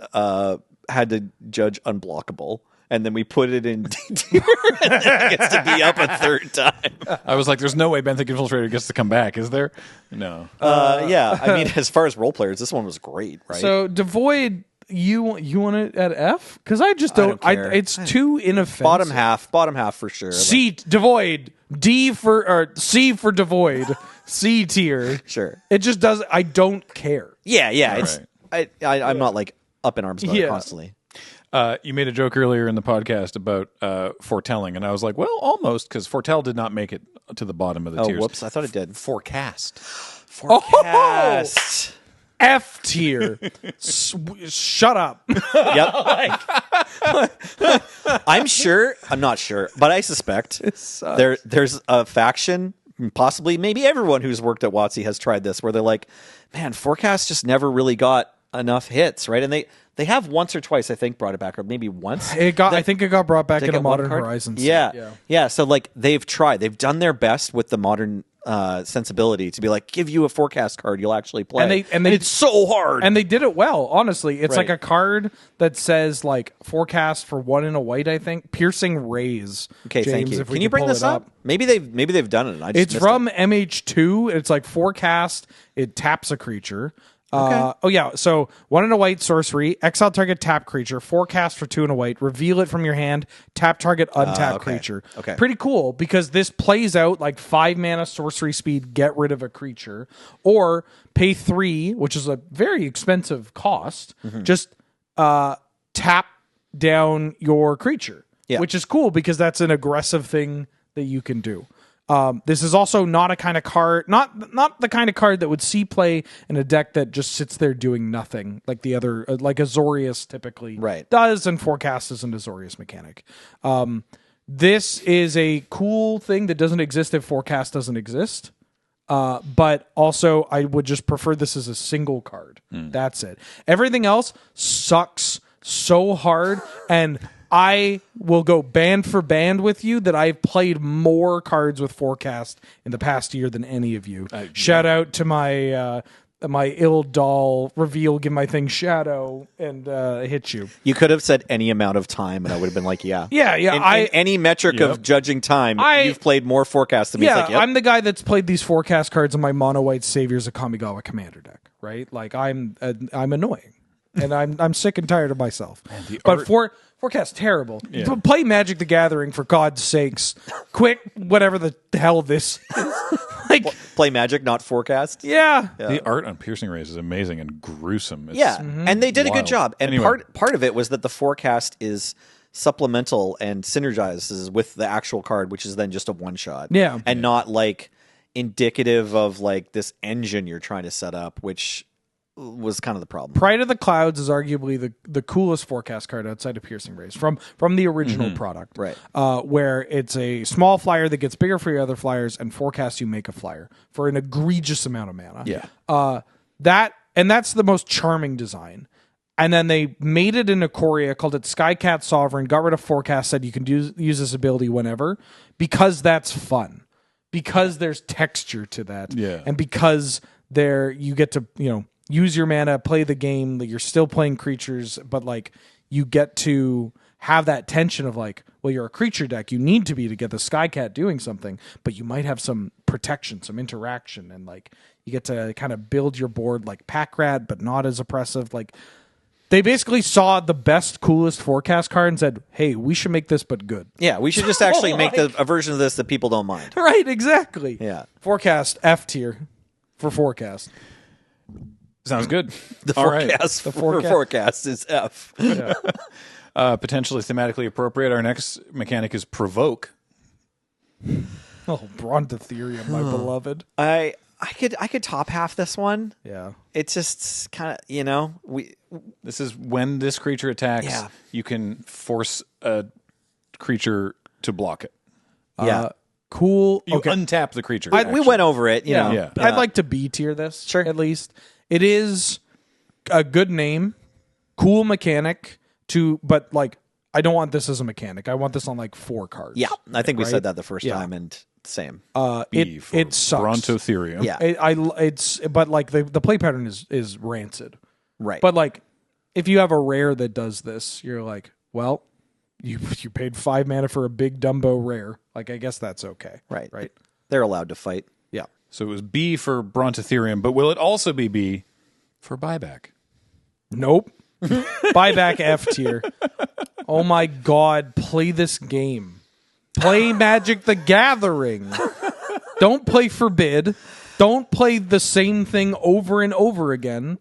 had to judge Unblockable. And then we put it in D tier, and then it gets to be up a 3rd time. I was like, "There's no way Benthic Infiltrator gets to come back, is there?" No. Yeah, I mean, as far as role players, this one was great, right? So Devoid, you want it at F? Because I just don't. It's too inoffensive. Bottom half for sure. C Devoid, D for or C for Devoid, C tier. Sure. It just does. I don't care. Yeah. Right. I'm not like up in arms about it constantly. You made a joke earlier in the podcast about foretelling, and I was like, well, almost, because foretell did not make it to the bottom of the tiers. Whoops, I thought it did. Forecast. Forecast. F tier. Shut up. Yep. I'm not sure, but I suspect there's a faction, possibly maybe everyone who's worked at WotC has tried this, where they're like, man, Forecast just never really got enough hits, right? And they have once or twice, I think, brought it back, or maybe once. I think it got brought back in a Modern Horizons. Yeah. So like they've tried, they've done their best with the modern sensibility to be like, give you a Forecast card you'll actually play, and they it's so hard, and they did it well. Honestly, it's Right. like a card that says like Forecast for 1 in a white. I think Piercing Rays. Okay, James, thank you. If we Can you bring pull this it up? Maybe they've done it. And I just It's missed from it. MH2. It's like Forecast. It taps a creature. Okay. Oh yeah, so 1 in a white sorcery, exile target tap creature, Forecast for 2 in a white, reveal it from your hand, tap target untap creature. Okay. Pretty cool because this plays out like 5 mana sorcery speed, get rid of a creature, or pay 3, which is a very expensive cost, just tap down your creature. Yeah. Which is cool because that's an aggressive thing that you can do. This is also not a kind of card, not the kind of card that would see play in a deck that just sits there doing nothing, like the other, like Azorius typically does, and Forecast is an Azorius mechanic. This is a cool thing that doesn't exist if Forecast doesn't exist. But also, I would just prefer this as a single card. That's it. Everything else sucks so hard, and I will go band for band with you that I've played more cards with Forecast in the past year than any of you. Shout out to my ill doll reveal, give my thing shadow, and hit you. You could have said any amount of time, and I would have been like, yeah. Yeah. In any metric of judging time, you've played more Forecast than me. Yeah, It's like, yep. I'm the guy that's played these Forecast cards in my mono white Saviors of Kamigawa Commander deck, right? Like I'm annoying, and I'm sick and tired of myself. But Forecast terrible. Yeah. Play Magic the Gathering for God's sakes. Quick, whatever the hell this is. Like, play Magic, not Forecast. yeah. The art on Piercing Rays is amazing and gruesome. It's And they did a wild. good job. And Anyway. part of it was that the Forecast is supplemental and synergizes with the actual card, which is then just a one shot. Yeah. And not like indicative of like this engine you're trying to set up, which was kind of the problem. Pride of the Clouds is arguably the coolest Forecast card outside of Piercing Rays from the original product. Right. Where it's a small flyer that gets bigger for your other flyers, and Forecast you make a flyer for an egregious amount of mana. Yeah. That's the most charming design. And then they made it in Ikoria, called it Skycat Sovereign, got rid of Forecast, said you can use this ability whenever, because that's fun. Because there's texture to that. Yeah. And because you get to, use your mana, play the game, like you're still playing creatures, but like you get to have that tension of like, well, you're a creature deck, you need to be to get the Skycat doing something, but you might have some protection, some interaction, and like you get to kind of build your board like Pack Rat, but not as oppressive. Like they basically saw the best, coolest Forecast card and said, hey, we should make this but good. Yeah, we should just actually make a version of this that people don't mind. Right, exactly. Yeah. Forecast, F tier for Forecast. Sounds good. The All right. Forecast for Forecast is F. Potentially thematically appropriate. Our next mechanic is Provoke. Oh, Brontotherium, my beloved. I could top half this one. Yeah. It's just kind of, This is when this creature attacks, you can force a creature to block it. Cool. You Okay. untap the creature. we actually. went over it, you know. Yeah. I'd like to B tier this, Sure. at least. It is a good name, cool mechanic, but like, I don't want this as a mechanic. I want this on like 4 cards. Yeah, I think we Right? said that the first Yeah. time, and same. B for It sucks. Brontotherium. Yeah. But like the play pattern is rancid. Right. But like, if you have a rare that does this, you're like, well, you paid 5 mana for a big Dumbo rare. Like, I guess that's okay. Right. Right. They're allowed to fight. Yeah. So it was B for Brontotherium, but will it also be B for Buyback? Nope. Buyback F tier. Oh my God. Play this game. Play Magic the Gathering. Don't play Forbid. Don't play the same thing over and over again.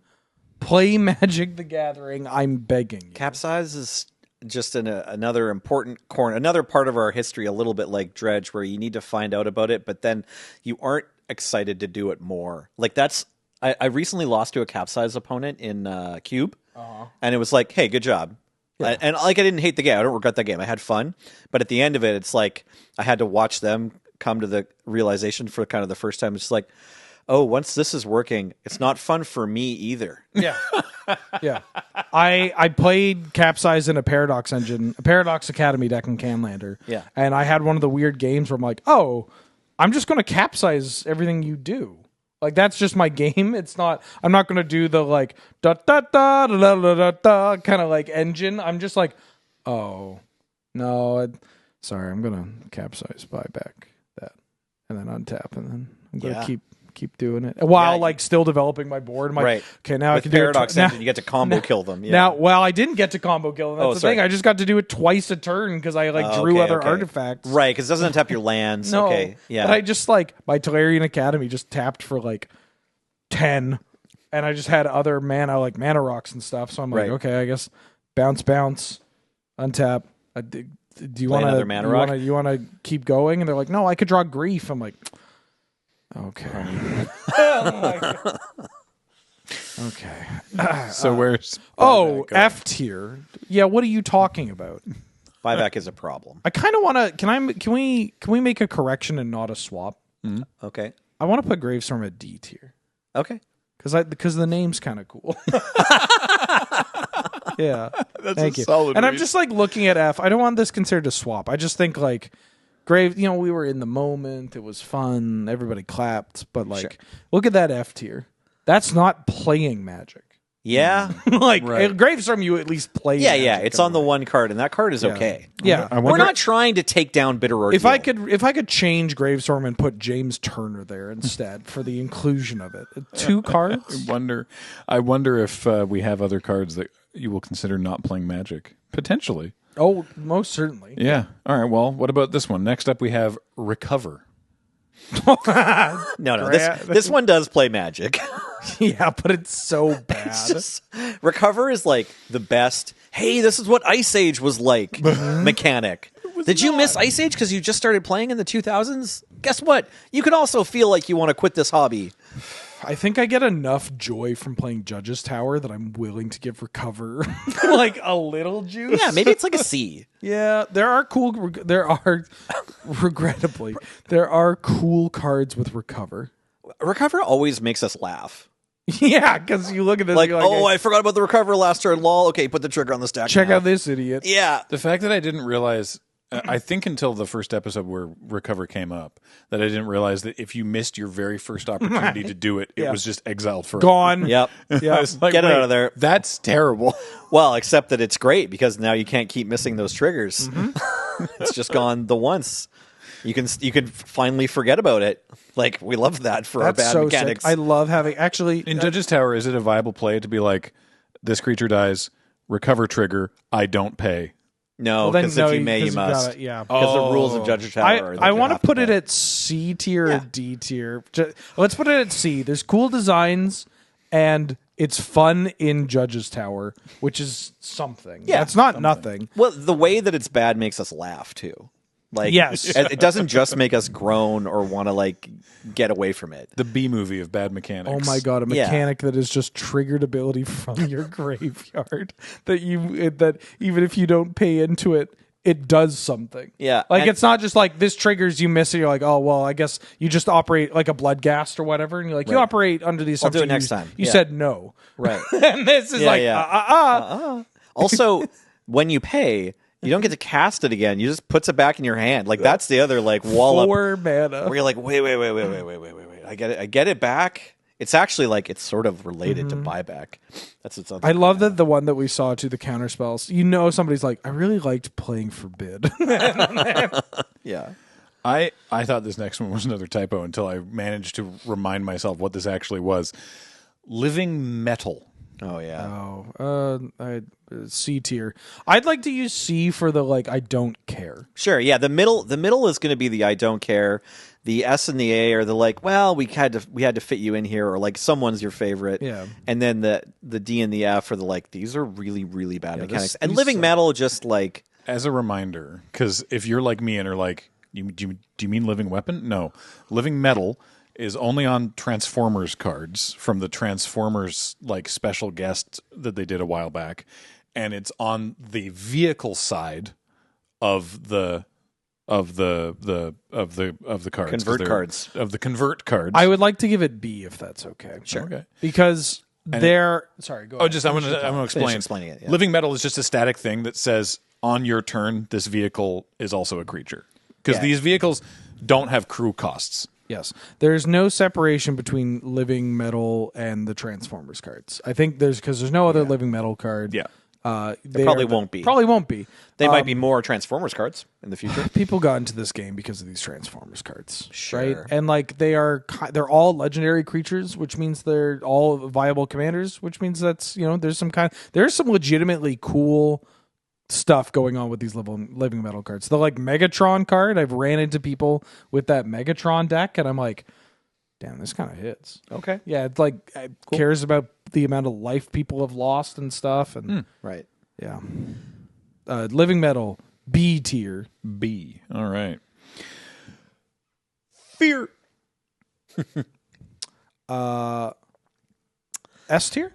Play Magic the Gathering. I'm begging you. Capsize is just another important another part of our history, a little bit like Dredge, where you need to find out about it, but then you aren't excited to do it more. Like that's I recently lost to a capsize opponent in Cube, and it was like, hey, good job. Yeah. And like, I didn't hate the game. I don't regret that game. I had fun. But at the end of it, it's like I had to watch them come to the realization for kind of the first time. It's like, oh, once this is working, it's not fun for me either. Yeah. Yeah. I played Capsize in a Paradox engine, a Paradox Academy deck in Canlander. Yeah. And I had one of the weird games where I'm like, oh, I'm just going to capsize everything you do. Like, that's just my game. It's not, I'm not going to do the like, da da da da da da da kind of like engine. I'm just like, oh, no, sorry, I'm going to capsize, buy back that, and then untap, and then I'm going to keep doing it while like still developing my board. I'm like, okay, now with I can Paradox do it. Engine, you get to combo kill them. Yeah. Now, well, I didn't get to combo kill them. That's the thing. I just got to do it twice a turn because I drew other artifacts. Right, because it doesn't untap your lands. No, okay, yeah. But I just like my Tolarian Academy just tapped for like 10, and I just had other mana like mana rocks and stuff. So I'm like, okay, I guess bounce, untap. Do you want another mana rock? You want to keep going? And they're like, no, I could draw grief. I'm like, okay. Okay. So where's F tier? Yeah, what are you talking about? Buyback is a problem. I kind of want to. Can we make a correction and not a swap? Mm-hmm. Okay. I want to put Gravestorm at D tier. Okay. Because the name's kind of cool. Yeah. That's a And solid read. I'm just like looking at F. I don't want this considered a swap. I just think like Grave, we were in the moment. It was fun. Everybody clapped. But like, look at that F tier. That's not playing Magic. Yeah. Like, Gravestorm, you at least play Magic. Yeah. It's on the one card, and that card is okay. Yeah. We're not trying to take down Bitter Ordeal. If I could change Gravestorm and put James Turner there instead for the inclusion of it. 2 cards? I wonder if we have other cards that you will consider not playing Magic. Potentially. Oh, most certainly. Yeah. All right. Well, what about this one? Next up, we have Recover. No. This one does play Magic. Yeah, but it's so bad. Recover is like the best. Hey, this is what Ice Age was like. Mechanic. Did you miss Ice Age because you just started playing in the 2000s? Guess what? You can also feel like you want to quit this hobby. I think I get enough joy from playing Judge's Tower that I'm willing to give Recover like a little juice. Yeah, maybe it's like a C. Yeah, regrettably, there are cool cards with Recover. Recover always makes us laugh. Yeah, because you look at this, like, you're I forgot about the Recover last turn. Lol. Okay, put the trigger on the stack. Check out this idiot. Yeah. The fact that I didn't realize, I think until the first episode where Recover came up, that I didn't realize that if you missed your very first opportunity to do it, it was just exiled forever. Gone. Yep. Yeah. I was like, Get it out of there. That's terrible. Well, except that it's great because now you can't keep missing those triggers. Mm-hmm. It's just gone the once. You can finally forget about it. Like, we love that for our bad mechanics. Sick. I love having in Judge's Tower. Is it a viable play to be like, this creature dies, recover trigger, I don't pay? No, because if you may, you must. Yeah, because the rules of Judge's Tower. I want to put it at C tier or D tier. Let's put it at C. There's cool designs and it's fun in Judge's Tower, which is something. Yeah, it's not nothing. Well, the way that it's bad makes us laugh too. Like, yes. It doesn't just make us groan or want to like get away from it. The B movie of bad mechanics. Oh my god, a mechanic that is just triggered ability from your graveyard that even if you don't pay into it, it does something. Yeah. Like, it's not just like this triggers, you miss it, you're like, oh well, I guess you just operate like a Bloodghast or whatever, and you're like, you operate under the assumption I'll do it next time. You said no. Right. And this is Also, when you pay, you don't get to cast it again. You just puts it back in your hand. Like, that's the other like wall 4 mana. Where you're like, wait. I get it back. It's actually like it's sort of related to buyback. That's its other. I love that the one that we saw to the counter spells. Somebody's like, I really liked playing Forbid. Yeah. I thought this next one was another typo until I managed to remind myself what this actually was. Living Metal. Oh yeah. C tier. I'd like to use C for the like I don't care. Sure. Yeah. The middle is going to be the I don't care. The S and the A are the like, well, we had to fit you in here, or like someone's your favorite. Yeah. And then the D and the F are the like, these are really, really bad mechanics. And Living Metal just like, as a reminder, because if you're like me and are like, do you mean Living Weapon? No, Living Metal is only on Transformers cards from the Transformers like special guest that they did a while back, and it's on the vehicle side of the cards. Convert cards. Of the convert cards. I would like to give it B if that's okay. Sure. Okay. Because they're sorry. Go ahead. I'm going to explain. explaining it, yeah. Living metal is just a static thing that says on your turn, this vehicle is also a creature. Because these vehicles don't have crew costs. Yes, there's no separation between living metal and the Transformers cards. I think there's no other living metal card. Yeah. There probably won't be. Probably won't be. They might be more Transformers cards in the future. People got into this game because of these Transformers cards, Sure. right? And like they're all legendary creatures, which means they're all viable commanders, which means that's there's some legitimately cool stuff going on with these living metal cards. The like Megatron card, I've ran into people with that Megatron deck, and I'm like, damn, this kind of hits. Okay. Yeah, it's like it cares about the amount of life people have lost and stuff, and Right. yeah. Living metal B tier. B. All right. Fear. S tier.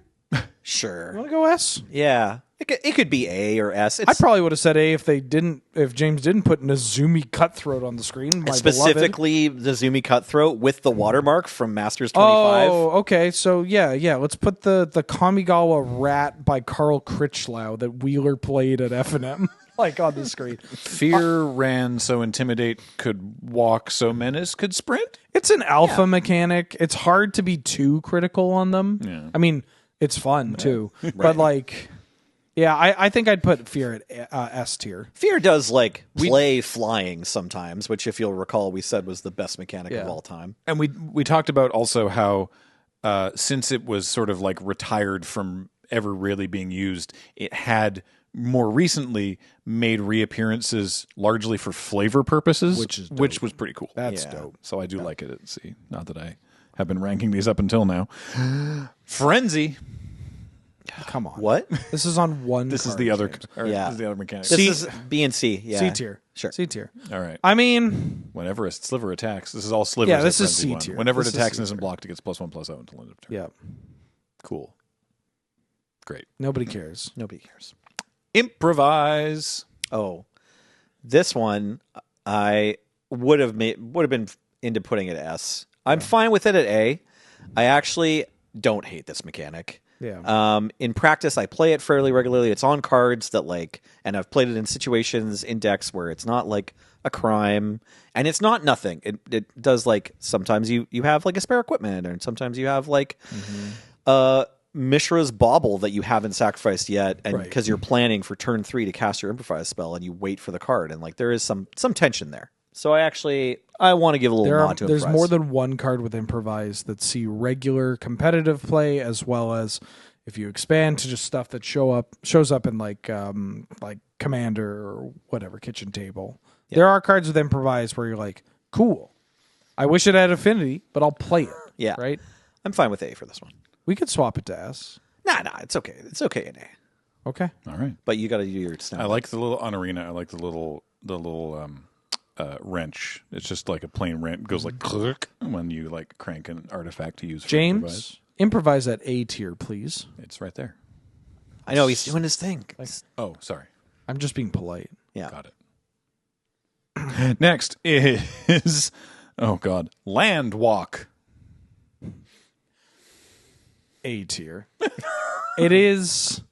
Sure. Want to go S? Yeah. It could be A or S. I probably would have said A if James didn't put Nazumi Cutthroat on the screen. My specifically beloved. the Zumi Cutthroat with the watermark from Masters 25. Oh, okay. So yeah. Let's put the Kamigawa Rat by Carl Critchlow that Wheeler played at F&M like on the screen. Fear ran so intimidate could walk so menace could sprint. It's an alpha mechanic. It's hard to be too critical on them. Yeah. I mean, it's fun too, but like. Yeah, I think I'd put Fear at S tier. Fear does like play flying sometimes, which if you'll recall we said was the best mechanic of all time. And we talked about also how since it was sort of like retired from ever really being used, it had more recently made reappearances largely for flavor purposes, which was pretty cool. That's dope. So I do like it at C. Not that I have been ranking these up until now. Frenzy. Come on. What? This is on one This is card, the other. James. This is the other mechanic. This is B and C. Yeah. C tier. Sure. C tier. All right. I mean, Whenever a sliver attacks, this is all slivers. Yeah, this at is Frenzy C one. tier. Whenever This it is attacks C and isn't tier. blocked, it gets +1/+0 until end of turn. yeah. Cool. Great. Nobody cares. Nobody cares. Improvise. Oh, this one I would have been into putting it at S. I'm fine with it at A. I actually don't hate this mechanic. Yeah. In practice, I play it fairly regularly. It's on cards that and I've played it in situations in decks where it's not like a crime, and it's not nothing. It does sometimes you have like a spare equipment, and sometimes you have Mishra's Bauble that you haven't sacrificed yet, and because you're planning for turn 3 to cast your improvise spell, and you wait for the card, and there is some tension there. So I want to give a little nod to There's Improvise. more than one card with Improvise that see regular competitive play, as well as if you expand to just stuff that shows up in like Commander or whatever kitchen table. Yeah. There are cards with Improvise where you're like, cool. I wish it had affinity, but I'll play it. Yeah, right. I'm fine with A for this one. We could swap it to S. Nah, it's okay. It's okay in A. Okay. All right. But you got to do your snap. I like the little on arena. I like the little wrench. It's just like a plain wrench. It goes like click when you crank an artifact to use. For James, improvise at A tier, please. It's right there. I know he's doing his thing. Oh, sorry. I'm just being polite. Yeah. Got it. Next is Land Walk. A tier. It is.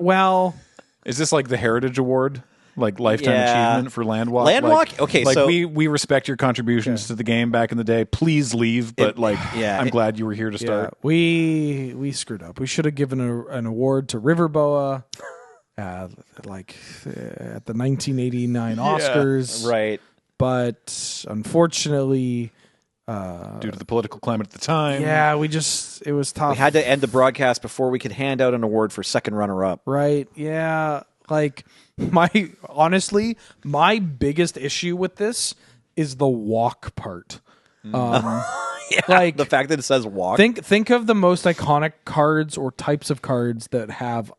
Well, is this like the Heritage Award? Like lifetime achievement for Landwalk. Landwalk. Okay, like so we respect your contributions to the game back in the day. Please leave, but I'm glad you were here to start. We screwed up. We should have given an award to Riverboa, at the 1989 Oscars, right? But unfortunately, due to the political climate at the time, it was tough. We had to end the broadcast before we could hand out an award for second runner-up. Right? Yeah. My biggest issue with this is the walk part. The fact that it says walk. Think of the most iconic cards or types of cards that have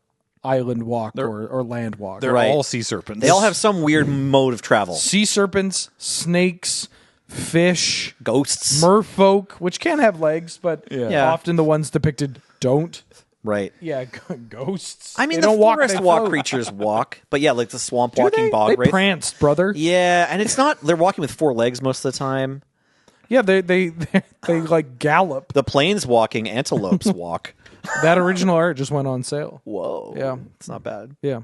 island walk or land walk. They're all sea serpents. They all have some weird mode of travel. Sea serpents, snakes, fish, Ghosts. merfolk, which can have legs, but Yeah. often the ones depicted don't. Right. Yeah, ghosts. I mean, They the don't walk, forest they walk float. creatures walk, but yeah, like the swamp Do walking they? bog They wraith. pranced, brother. Yeah, and it's not. They're walking with 4 legs most of the time. Yeah, they like gallop. The plains walking antelopes walk. That original art just went on sale. Whoa. Yeah. It's not bad. Yeah.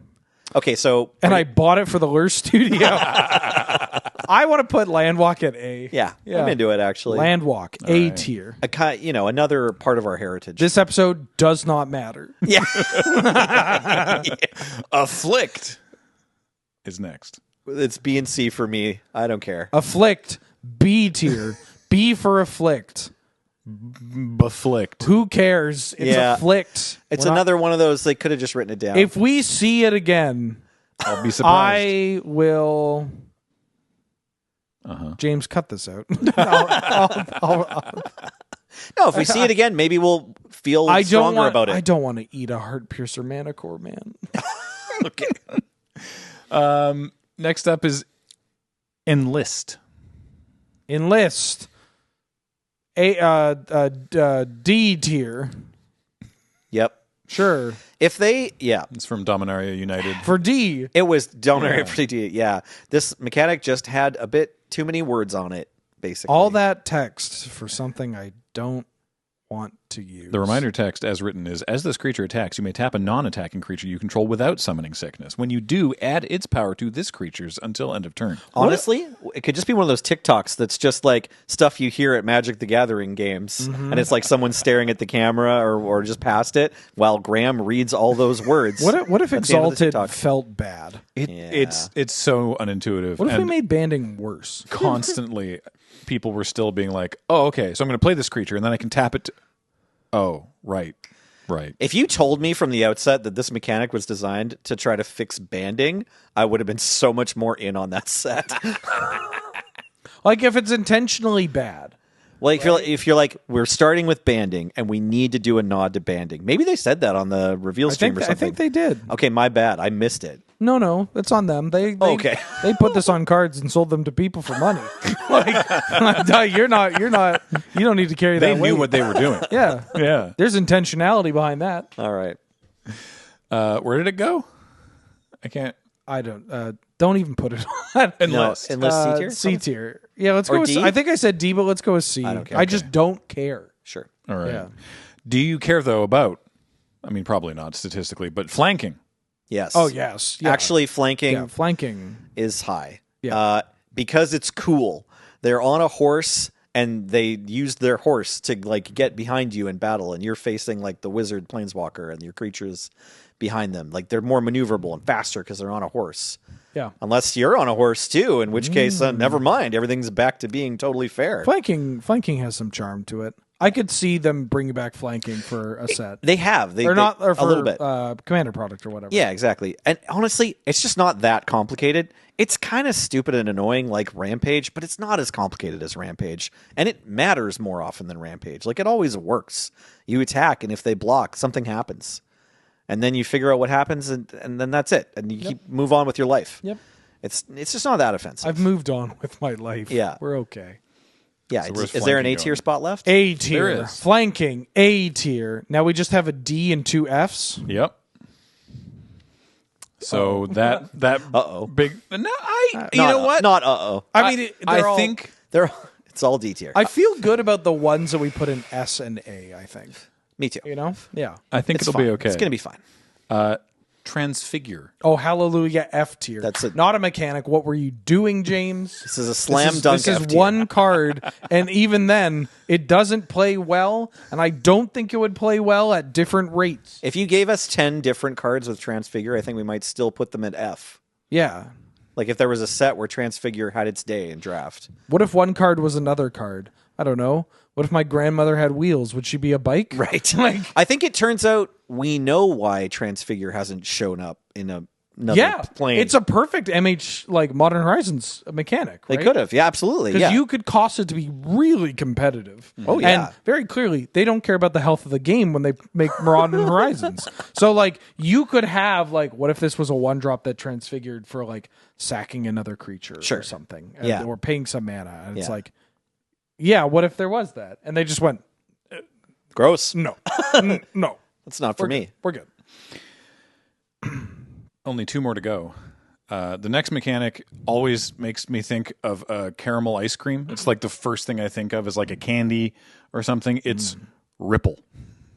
Okay, so And I bought it for the Lure Studio. I want to put Landwalk at A. yeah, Yeah. I'm into it actually. Landwalk, A tier. Another part of our heritage. This episode does not matter. yeah. Afflict is next. It's B and C for me. I don't care. Afflict, B tier. B for Afflict. Beflicked. Who cares? It's Yeah. Afflict. It's We're not- another one of those. They could have just written it down. If we see it again, I'll be surprised. I will. James, cut this out. no, if we see it again, maybe we'll feel I don't stronger want. about it. I don't want to eat a heart piercer manicore, man. Okay. Next up is Enlist. Enlist. D tier. Yep. Sure. If they, It's from Dominaria United. For D. it was Dominaria pretty. Yeah, this mechanic just had a bit too many words on it. Basically, All that text for something I don't want to use. The reminder text, as written, is: as this creature attacks, you may tap a non-attacking creature you control without summoning sickness. When you do, add its power to this creature's until end of turn. Honestly, it could just be one of those TikToks that's just like stuff you hear at Magic the Gathering games, and it's like someone staring at the camera or just past it while Graham reads all those words. What if That's the end of the Exalted TikTok. felt bad? It's so unintuitive. What if we and made banding worse? constantly people were still being like, "Oh, okay, so I'm going to play this creature, and then I can tap it." Oh, right. If you told me from the outset that this mechanic was designed to try to fix banding, I would have been so much more in on that set. Like if it's intentionally bad. Well, if you're like, we're starting with banding and we need to do a nod to banding. Maybe they said that on the reveal stream or I something. think they did. Okay, my bad. I missed it. No, it's on them. They Okay. They put this on cards and sold them to people for money. Like, you're not. You don't need to carry They that knew weight. what they were doing. Yeah, Yeah. There's intentionality behind that. All right. Where did it go? I can't. I don't even put it on. Enlist. Enlist C tier? C tier. Yeah, let's Or go with D? I think I said D, but let's go with C. I don't care. I just don't care. Sure. All right. Yeah. Do you care though about? I mean, probably not statistically, but flanking. Yes. Oh yes. Yeah. Actually, flanking yeah, flanking. is high. Yeah. Because it's cool. They're on a horse and they use their horse to like get behind you in battle, and you're facing like the wizard planeswalker and your creatures behind them. Like they're more maneuverable and faster because they're on a horse. Yeah. Unless you're on a horse too, in which case, never mind. Everything's back to being totally fair. Flanking has some charm to it. I could see them bringing back flanking for a set. They have. Or not, or for a little bit. Commander product or whatever. Yeah, exactly. And honestly, it's just not that complicated. It's kind of stupid and annoying like Rampage, but it's not as complicated as Rampage. And it matters more often than Rampage. Like, it always works. You attack, and if they block, something happens. And then you figure out what happens, and then that's it. And you move on with your life. Yep. It's just not that offensive. I've moved on with my life. Yeah. We're okay. yeah. So where's Is there an flanking A tier going? spot left? A tier. There is. Flanking. A tier. Now we just have a D and 2 Fs. Yep. So that Uh-oh. big. No, you know what? Not uh-oh. I mean, I think It's all D tier. I feel good about the ones that we put in S and A, I think. Me too. You know? Yeah. I think It's it'll fine. be okay. It's going to be fine. Transfigure. Oh, hallelujah, F tier. That's it. Not a mechanic. What were you doing, James? This is a slam dunk This is F tier. one card, and even then, it doesn't play well, and I don't think it would play well at different rates. If you gave us 10 different cards with Transfigure, I think we might still put them at F. Yeah. Like if there was a set where Transfigure had its day in draft. What if one card was another card? I don't know. What if my grandmother had wheels? Would she be a bike? Right. Like, I think it turns out we know why Transfigure hasn't shown up in a plane. It's a perfect MH like Modern Horizons mechanic. They right? could have, absolutely. Because Yeah, you could cost it to be really competitive. Oh, yeah. And very clearly, they don't care about the health of the game when they make Modern Horizons. So, like, you could have, like, what if this was a 1-drop that transfigured for, like, sacking another creature or something? Or paying some mana. And it's like, what if there was that? And they just went, gross. no. No. That's not for me. We're good. Only 2 more to go. The next mechanic always makes me think of caramel ice cream. It's like the first thing I think of is like a candy or something. It's Ripple.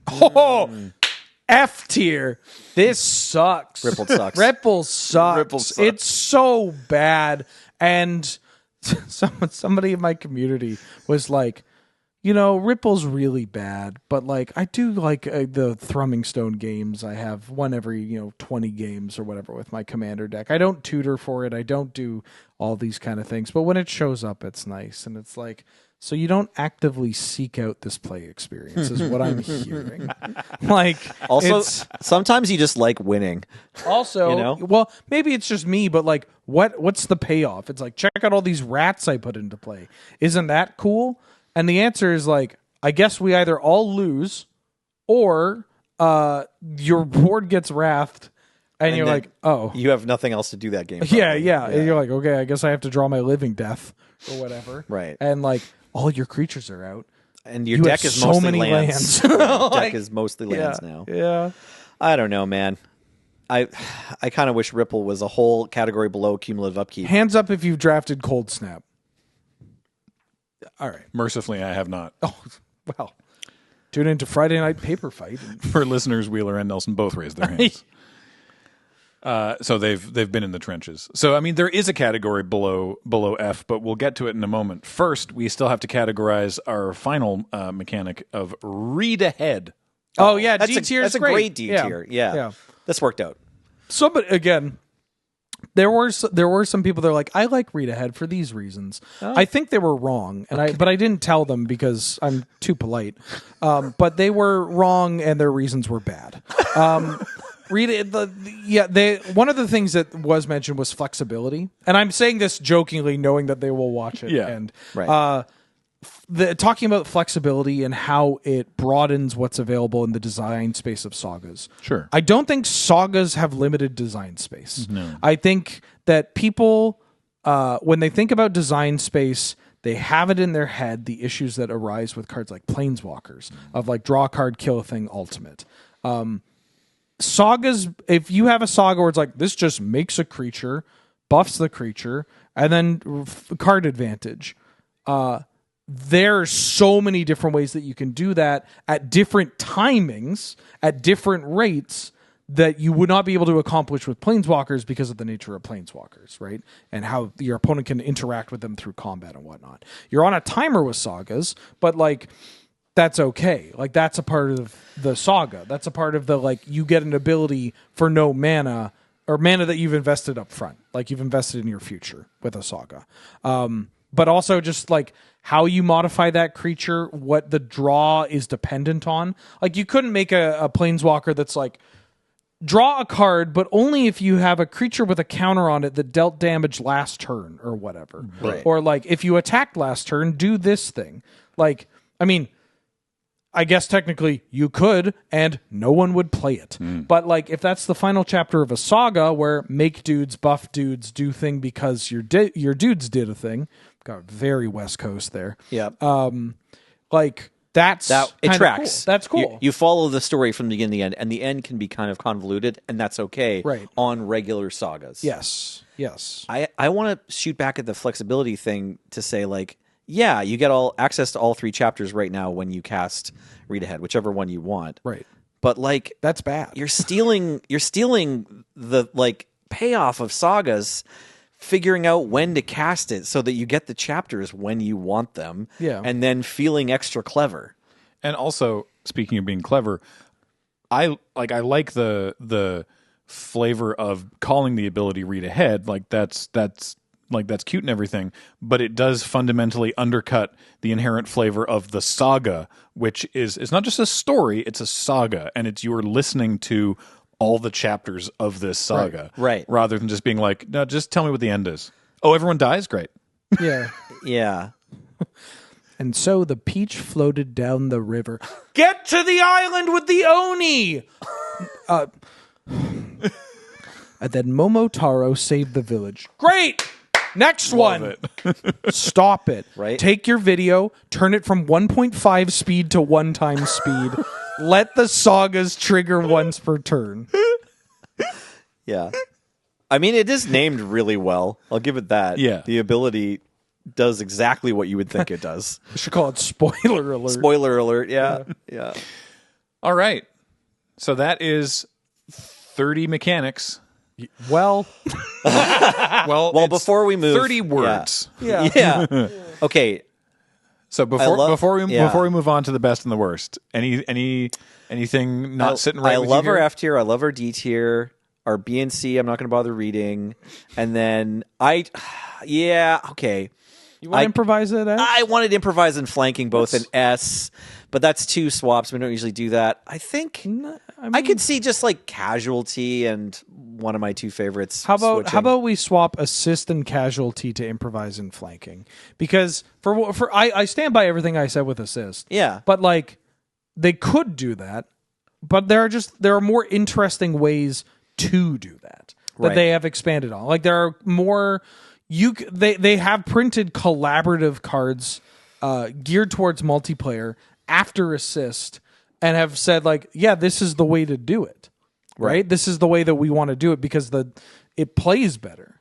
Oh, F tier. This sucks. Ripple sucks. Ripple sucks. Ripple sucks. It's so bad. And somebody in my community was like, Ripple's really bad, but like I do like the Thrumming Stone games. I have one every 20 games or whatever with my commander deck. I don't tutor for it. I don't do all these kind of things, but when it shows up, it's nice. And it's like, so you don't actively seek out this play experience, is what I'm hearing. Like, also, sometimes you just like winning. Also, well, maybe it's just me, but like, what's the payoff? It's like, check out all these rats I put into play. Isn't that cool? And the answer is like, I guess we either all lose or your board gets wrathed and you're like, oh. You have nothing else to do that game. Yeah. And you're like, okay, I guess I have to draw my living death or whatever. Right. And like, all your creatures are out. And your deck is mostly many lands. Your deck is mostly lands now. Yeah. I don't know, man. I kind of wish Ripple was a whole category below cumulative upkeep. Hands up if you've drafted Cold Snap. All right. Mercifully, I have not. Oh, well. Tune into Friday Night Paper Fight. For listeners, Wheeler and Nelson both raised their hands. So they've been in the trenches. So I mean, there is a category below F, but we'll get to it in a moment. First, we still have to categorize our final mechanic of read ahead. Oh yeah, that's D tier. That's a great D tier. Yeah, this worked out. So, but again, there were some people that are like, I like read ahead for these reasons. Oh. I think they were wrong, and I didn't tell them because I'm too polite. But they were wrong, and their reasons were bad. Read it. One of the things that was mentioned was flexibility, and I'm saying this jokingly, knowing that they will watch it. Yeah, and right. Talking about flexibility and how it broadens what's available in the design space of sagas. Sure. I don't think sagas have limited design space. No. I think that people, when they think about design space, they have it in their head, the issues that arise with cards like Planeswalkers, of like draw a card, kill a thing, ultimate. Sagas, if you have a saga where it's like, this just makes a creature, buffs the creature, and then card advantage, there are so many different ways that you can do that at different timings, at different rates, that you would not be able to accomplish with Planeswalkers because of the nature of Planeswalkers, right? And how your opponent can interact with them through combat and whatnot. You're on a timer with sagas, but like, that's okay. Like, that's a part of the saga. That's a part of the, like, you get an ability for no mana, or mana that you've invested up front. Like, you've invested in your future with a saga. But also just, like, how you modify that creature, what the draw is dependent on. Like, you couldn't make a Planeswalker that's like, draw a card, but only if you have a creature with a counter on it that dealt damage last turn, or whatever. Right. Or, like, if you attacked last turn, do this thing. Like, I mean, I guess technically you could, and no one would play it. But like, if that's the final chapter of a saga where make dudes, buff dudes, do thing because your dudes did a thing, got very West Coast there. Yeah. Like that it tracks. Cool. That's cool. You follow the story from the beginning to the end, and the end can be kind of convoluted, and that's okay. Right. On regular sagas. Yes. I want to shoot back at the flexibility thing to say, like, yeah, you get all access to all 3 chapters right now when you cast Read Ahead, whichever one you want. Right. But like, that's bad. You're stealing the like payoff of sagas, figuring out when to cast it so that you get the chapters when you want them. Yeah. And then feeling extra clever. And also, speaking of being clever, I like the flavor of calling the ability Read Ahead. Like that's cute and everything, but it does fundamentally undercut the inherent flavor of the saga, which is, it's not just a story, it's a saga, and it's you're listening to all the chapters of this saga, Right. rather than just being like, no, just tell me what the end is. Oh, everyone dies? Great. Yeah. Yeah. And so the peach floated down the river. Get to the island with the Oni! And then Momotaro saved the village. Great! Next one. Stop it. Right. Take your video, turn it from 1.5 speed to 1 times speed. Let the sagas trigger once per turn. Yeah. I mean, it is named really well. I'll give it that. Yeah. The ability does exactly what you would think it does. We should call it spoiler alert. Spoiler alert. Yeah. Yeah. All right. So that is 30 mechanics. Well, Well, Well, before we move, 30 words. yeah. Yeah. Okay. So love- before yeah. we move on to the best and the worst, anything not sitting right I with love you our here? F tier. I love our D tier. Our B and C, I'm not going to bother reading. And then yeah, okay. You want to improvise it, Ed? I wanted to improvise and flanking both an S, but that's 2 swaps. We don't usually do that. I think I could see just like casualty and one of my 2 favorites. How switching. about we swap assist and casualty to improvise and flanking? Because I stand by everything I said with assist. Yeah. But like they could do that, but there are more interesting ways to do that Right. they have expanded on. Like there are more they have printed collaborative cards geared towards multiplayer after assist and have said like, yeah, this is the way to do it. Right? This is the way that we want to do it because it plays better.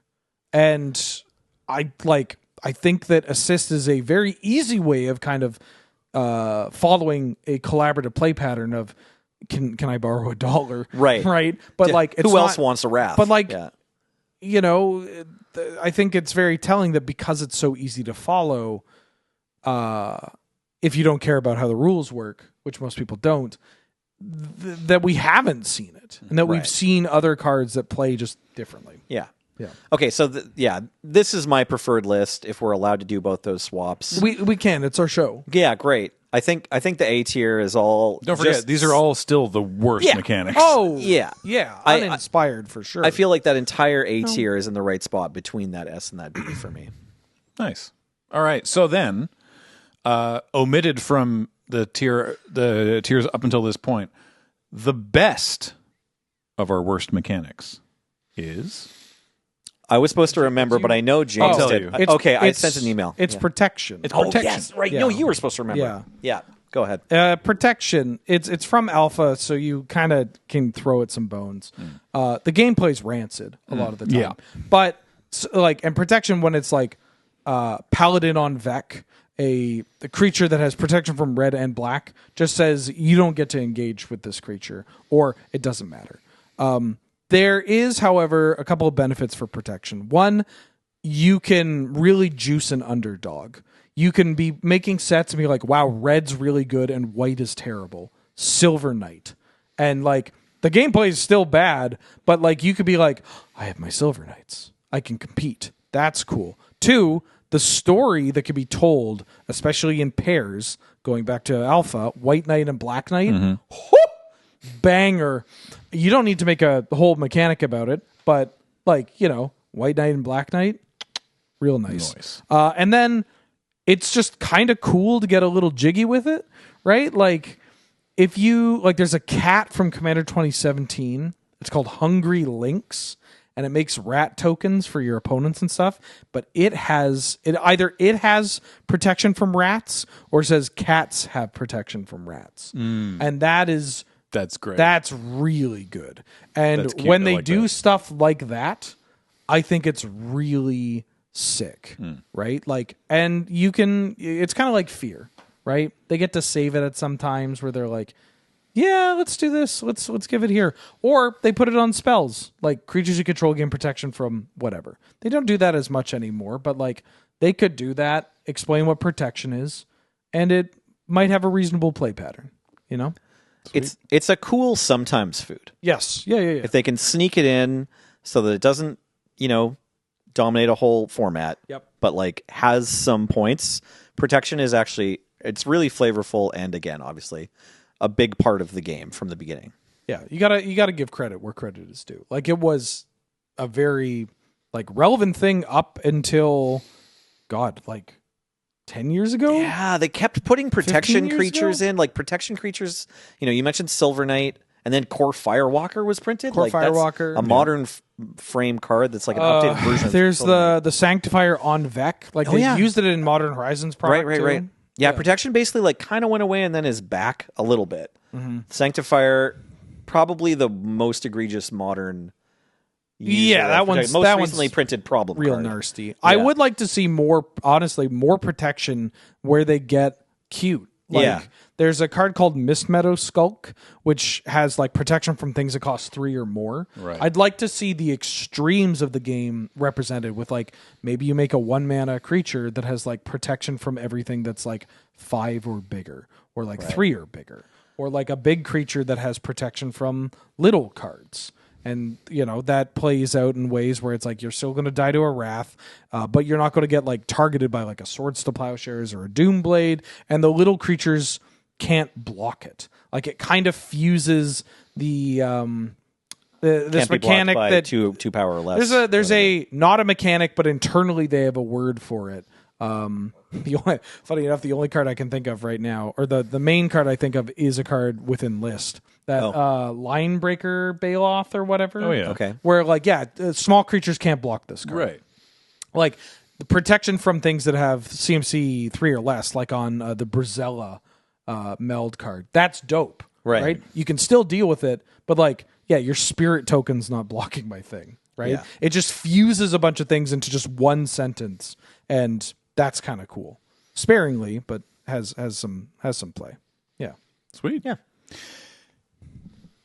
And I think that assist is a very easy way of kind of following a collaborative play pattern of can I borrow $1? Right. Right. But like it's who else not- wants a wrath? But like yeah. you know, I think it's very telling that because it's so easy to follow, if you don't care about how the rules work, which most people don't, that we haven't seen it, and that we've Right. seen other cards that play just differently. Yeah. Yeah. Okay, so this is my preferred list if we're allowed to do both those swaps. We can. It's our show. Yeah, great. I think the A tier is all. Don't forget, just- these are all still the worst Yeah. mechanics. Oh Yeah. yeah. I- Uninspired for sure. I feel like that entire A tier is in the right spot between that S and that B for me. Nice. All right. So then, omitted from the tiers up until this point, the best of our worst mechanics is I was supposed to remember, but I know James I'll tell did. you. Okay, I it's- sent an email. It's Yeah. protection. It's Oh, protection. yes, right. Yeah. No, you were supposed to remember. Yeah. Yeah. Go ahead. Protection. It's from Alpha, so you kind of can throw it some bones. The gameplay's rancid a lot of the time. Yeah. But and protection when it's like Paladin on Vec, a creature that has protection from red and black, just says you don't get to engage with this creature, or it doesn't matter. There is, however, a couple of benefits for protection. One, you can really juice an underdog. You can be making sets and be like, wow, red's really good and white is terrible. Silver Knight. And like the gameplay is still bad, but like you could be like, I have my Silver Knights. I can compete. That's cool. 2, the story that can be told, especially in pairs, going back to Alpha, White Knight and Black Knight, whoo, banger. You don't need to make a whole mechanic about it, but like, you know, White Knight and Black Knight, real nice. And then it's just kind of cool to get a little jiggy with it, right? Like if you like, there's a cat from Commander 2017. It's called Hungry Lynx, and it makes rat tokens for your opponents and stuff. But it has protection from rats, or it says cats have protection from rats, and That's great. that's really good. And That's cute. when I they like do that. stuff like that, I think it's really sick, right? Like, and it's kind of like Fear, right? They get to save it at some times where they're like, yeah, let's do this. Let's give it here. Or they put it on spells, like creatures you control gain protection from whatever. They don't do that as much anymore, but like they could do that, explain what protection is, and it might have a reasonable play pattern, you know? It's a cool sometimes food. Yes. Yeah. If they can sneak it in so that it doesn't, dominate a whole format. Yep. But like has some points. Protection is actually it's really flavorful and again, obviously, a big part of the game from the beginning. Yeah, you gotta give credit where credit is due. Like, it was a very relevant thing up until, God, 10 years ago. Yeah, they kept putting protection 15 years creatures ago? in, protection creatures. You mentioned Silver Knight, and then Core Firewalker was printed. Core That's Firewalker, a modern frame card that's an updated version. There's of Silver Knight. the Sanctifier on Vec. They used it in Modern Horizons product Right. too. Yeah, protection basically kind of went away and then is back a little bit. Sanctifier, probably the most egregious modern. Yeah, that one's most that recently one's printed problem real card. nasty. Yeah. I would like to see more protection where they get cute. There's a card called Mist Meadow Skulk, which has protection from things that cost 3 or more. Right. I'd like to see the extremes of the game represented with maybe you make a 1-mana creature that has protection from everything that's 5 or bigger, or 3 or bigger, or a big creature that has protection from little cards. And, that plays out in ways where it's you're still going to die to a Wrath, but you're not going to get targeted by a Swords to Plowshares or a Doomblade, and the little creatures can't block it. It kind of fuses this mechanic by that two power or less. There's not a mechanic, but internally they have a word for it. Funny enough, the only card I can think of right now, or the main card I think of, is a card within List. That Linebreaker Baloth or whatever. Oh, yeah. Okay. Where small creatures can't block this card. Right. The protection from things that have CMC 3 or less, on the Brazella meld card. That's dope. Right. You can still deal with it, but your spirit token's not blocking my thing. Right. Yeah. It just fuses a bunch of things into just one sentence, and that's kind of cool. Sparingly, but has some play. Yeah. Sweet. Yeah.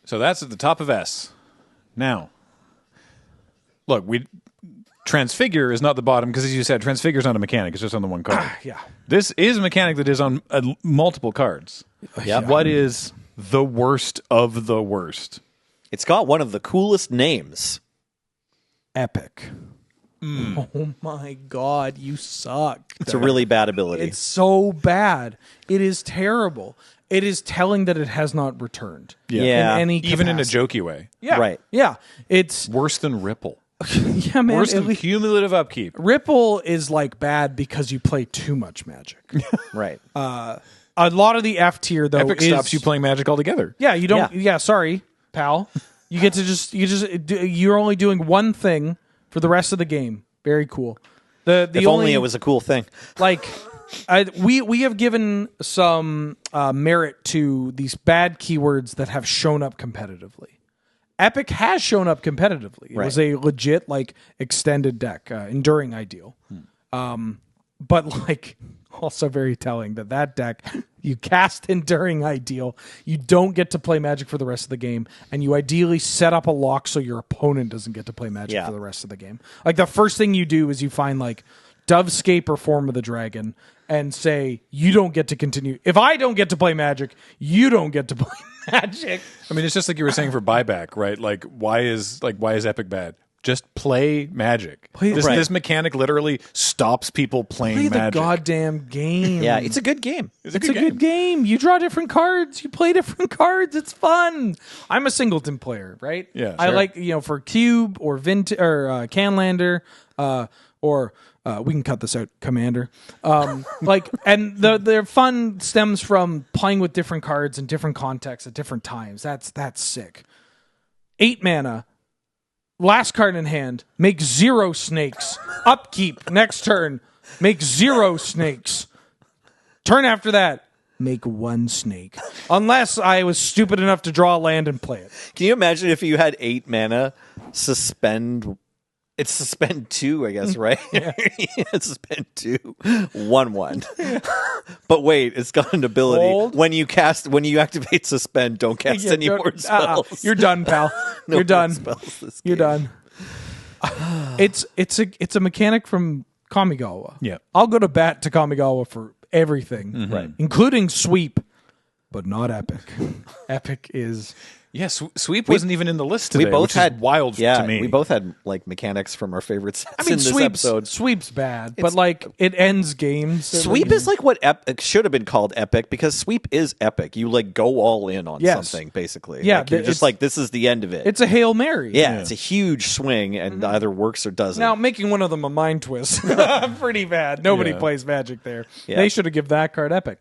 So that's at the top of S. Now, look, Transfigure is not the bottom because, as you said, Transfigure is not a mechanic. It's just on the one card. Yeah. This is a mechanic that is on multiple cards. Yeah. What is the worst of the worst? It's got one of the coolest names. Epic. Oh my God, you suck. It's a really bad ability. It's so bad. It is terrible. It is telling that it has not returned. Yeah. In any Even in a capacity. jokey way. Yeah. Right. Yeah. It's Worse than Ripple. yeah, man. Worse than cumulative upkeep. Ripple is bad because you play too much Magic. Right. A lot of the F tier though Epic is stops you playing Magic altogether. Yeah, you don't. Yeah, sorry, pal. You get to you're only doing one thing for the rest of the game. Very cool. If only it was a cool thing. We have given some merit to these bad keywords that have shown up competitively. Epic has shown up competitively. It was a legit extended deck, Enduring Ideal. But also very telling that deck, you cast Enduring Ideal, you don't get to play Magic for the rest of the game, and you ideally set up a lock so your opponent doesn't get to play Magic for the rest of the game. The first thing you do is you find Dovescape or Form of the Dragon and say, you don't get to continue. If I don't get to play Magic, you don't get to play Magic. I mean, it's just like you were saying for buyback, right? Why is Epic bad? Just play Magic. This mechanic literally stops people playing Play the Magic. goddamn game. Yeah, it's a good game. It's a good game. You draw different cards. You play different cards. It's fun. I'm a singleton player, right? Yeah, I sure. like for Cube or Canlander, or we can cut this out, Commander. And their fun stems from playing with different cards in different contexts at different times. That's sick. 8 mana. Last card in hand, make 0 snakes. Upkeep, next turn, make 0 snakes. Turn after that, make 1 snake. Unless I was stupid enough to draw a land and play it. Can you imagine if you had 8 mana, suspend... It's suspend 2, I guess, right? Yeah. Suspend 2. 1/1. But wait, it's got an ability. Hold. When you activate suspend, don't cast any more spells. You're done, pal. No You're done. more spells this You're game. done. It's a mechanic from Kamigawa. Yeah. I'll go to bat to Kamigawa for everything, Right. including sweep. but not Epic. Epic is... Yeah, Sweep wasn't even in the list today, which is wild to me. We both had like mechanics from our favorite sets in this Sweep's, episode. Sweep's bad, but like it ends games. Sweep is like what Epic should have been called Epic, because Sweep is epic. You like go all in on something, basically. Yeah, like, you're just like, this is the end of it. It's a Hail Mary. Yeah, it's a huge swing, and either works or doesn't. Now, making one of them a mind twist, pretty bad. Nobody plays Magic there. Yeah. They should have given that card Epic.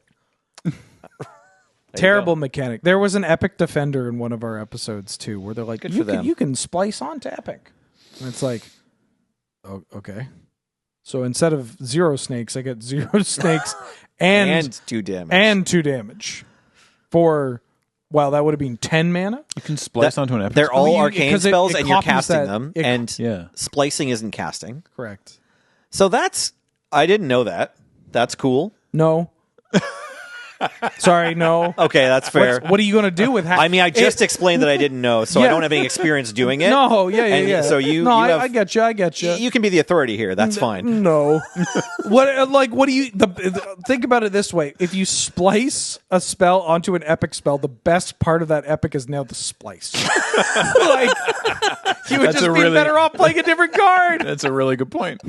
Terrible mechanic. There was an Epic Defender in one of our episodes too, where they're like, you can splice onto Epic, and it's like, oh, okay. So instead of 0 snakes, I get 0 snakes and 2 damage. And 2 damage for, wow, that would have been 10 mana. You can splice onto an Epic. They're all arcane 'cause spells, it and you're copies casting that- them, it- and splicing isn't casting. Correct. So I didn't know that. That's cool. No. Sorry, no. Okay, that's fair. What are you going to do with I mean, I just explained that I didn't know, so I don't have any experience doing it. No, yeah. So I get you. I get you. You can be the authority here. That's fine. No. What do you think about it this way? If you splice a spell onto an epic spell, the best part of that epic is now the splice. Like, you would just be better off playing a different card. That's a really good point.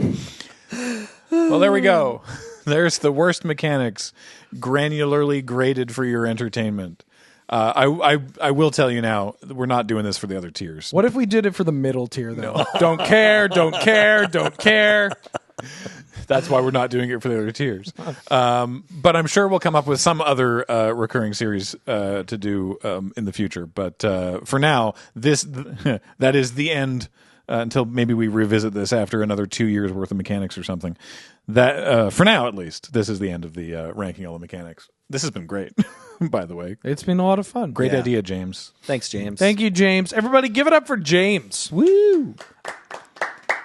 Well, there we go. There's the worst mechanics granularly graded for your entertainment. I will tell you now, we're not doing this for the other tiers. What if we did it for the middle tier, though? No. Don't care. That's why we're not doing it for the other tiers. But I'm sure we'll come up with some other recurring series to do in the future. But for now, that is the end. Until maybe we revisit this after another 2 years worth of mechanics or something. That for now, at least, this is the end of the ranking all the mechanics. This has been great, by the way. It's been a lot of fun. Great idea, James. Thanks, James. Thank you, James. Everybody, give it up for James. Woo!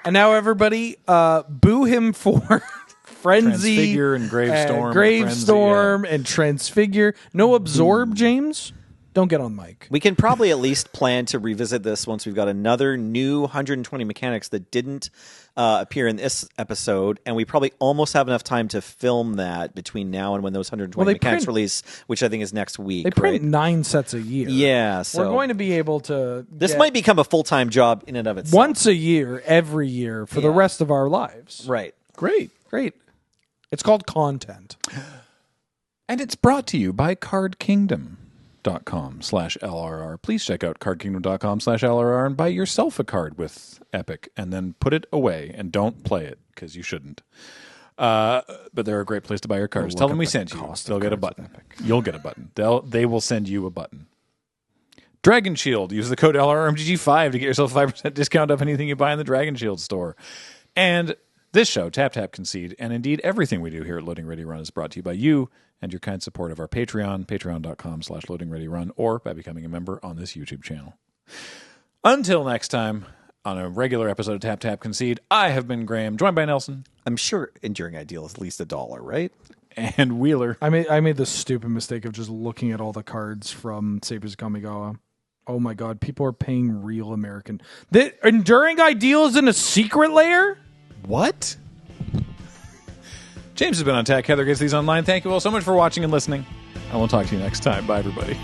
And now, everybody, boo him for Frenzy, Transfigure and Gravestorm, Gravestorm, and Transfigure. No Absorb, James. Don't get on mic. We can probably at least plan to revisit this once we've got another new 120 mechanics that didn't appear in this episode, and we probably almost have enough time to film that between now and when those 120 mechanics release, which I think is next week. They print 9 sets a year. Yeah, so we're going to be able to. This might become a full-time job in and of itself. Once a year, every year, for the rest of our lives. Right. Great. It's called content. And it's brought to you by CardKingdom.com/LRR. Please check out CardKingdom.com/LRR and buy yourself a card with Epic, and then put it away and don't play it because you shouldn't. But they're a great place to buy your cards. Tell them we sent you. They'll get a button. You'll get a button. They will send you a button. Dragon Shield. Use the code LRRMTG5 to get yourself a 5% discount off anything you buy in the Dragon Shield store. And this show, TapTapConcede, and indeed everything we do here at Loading Ready Run is brought to you by you and your kind support of our Patreon, patreon.com/loadingreadyrun, or by becoming a member on this YouTube channel. Until next time, on a regular episode of Tap Tap Concede, I have been Graham, joined by Nelson. I'm sure Enduring Ideal is at least $1, right? And Wheeler. I made the stupid mistake of just looking at all the cards from Sabers Kamigawa. Oh my god, people are paying real American. The Enduring Ideal is in a secret layer? What? James has been on Tech. Heather gets these online. Thank you all so much for watching and listening. And we'll talk to you next time. Bye, everybody.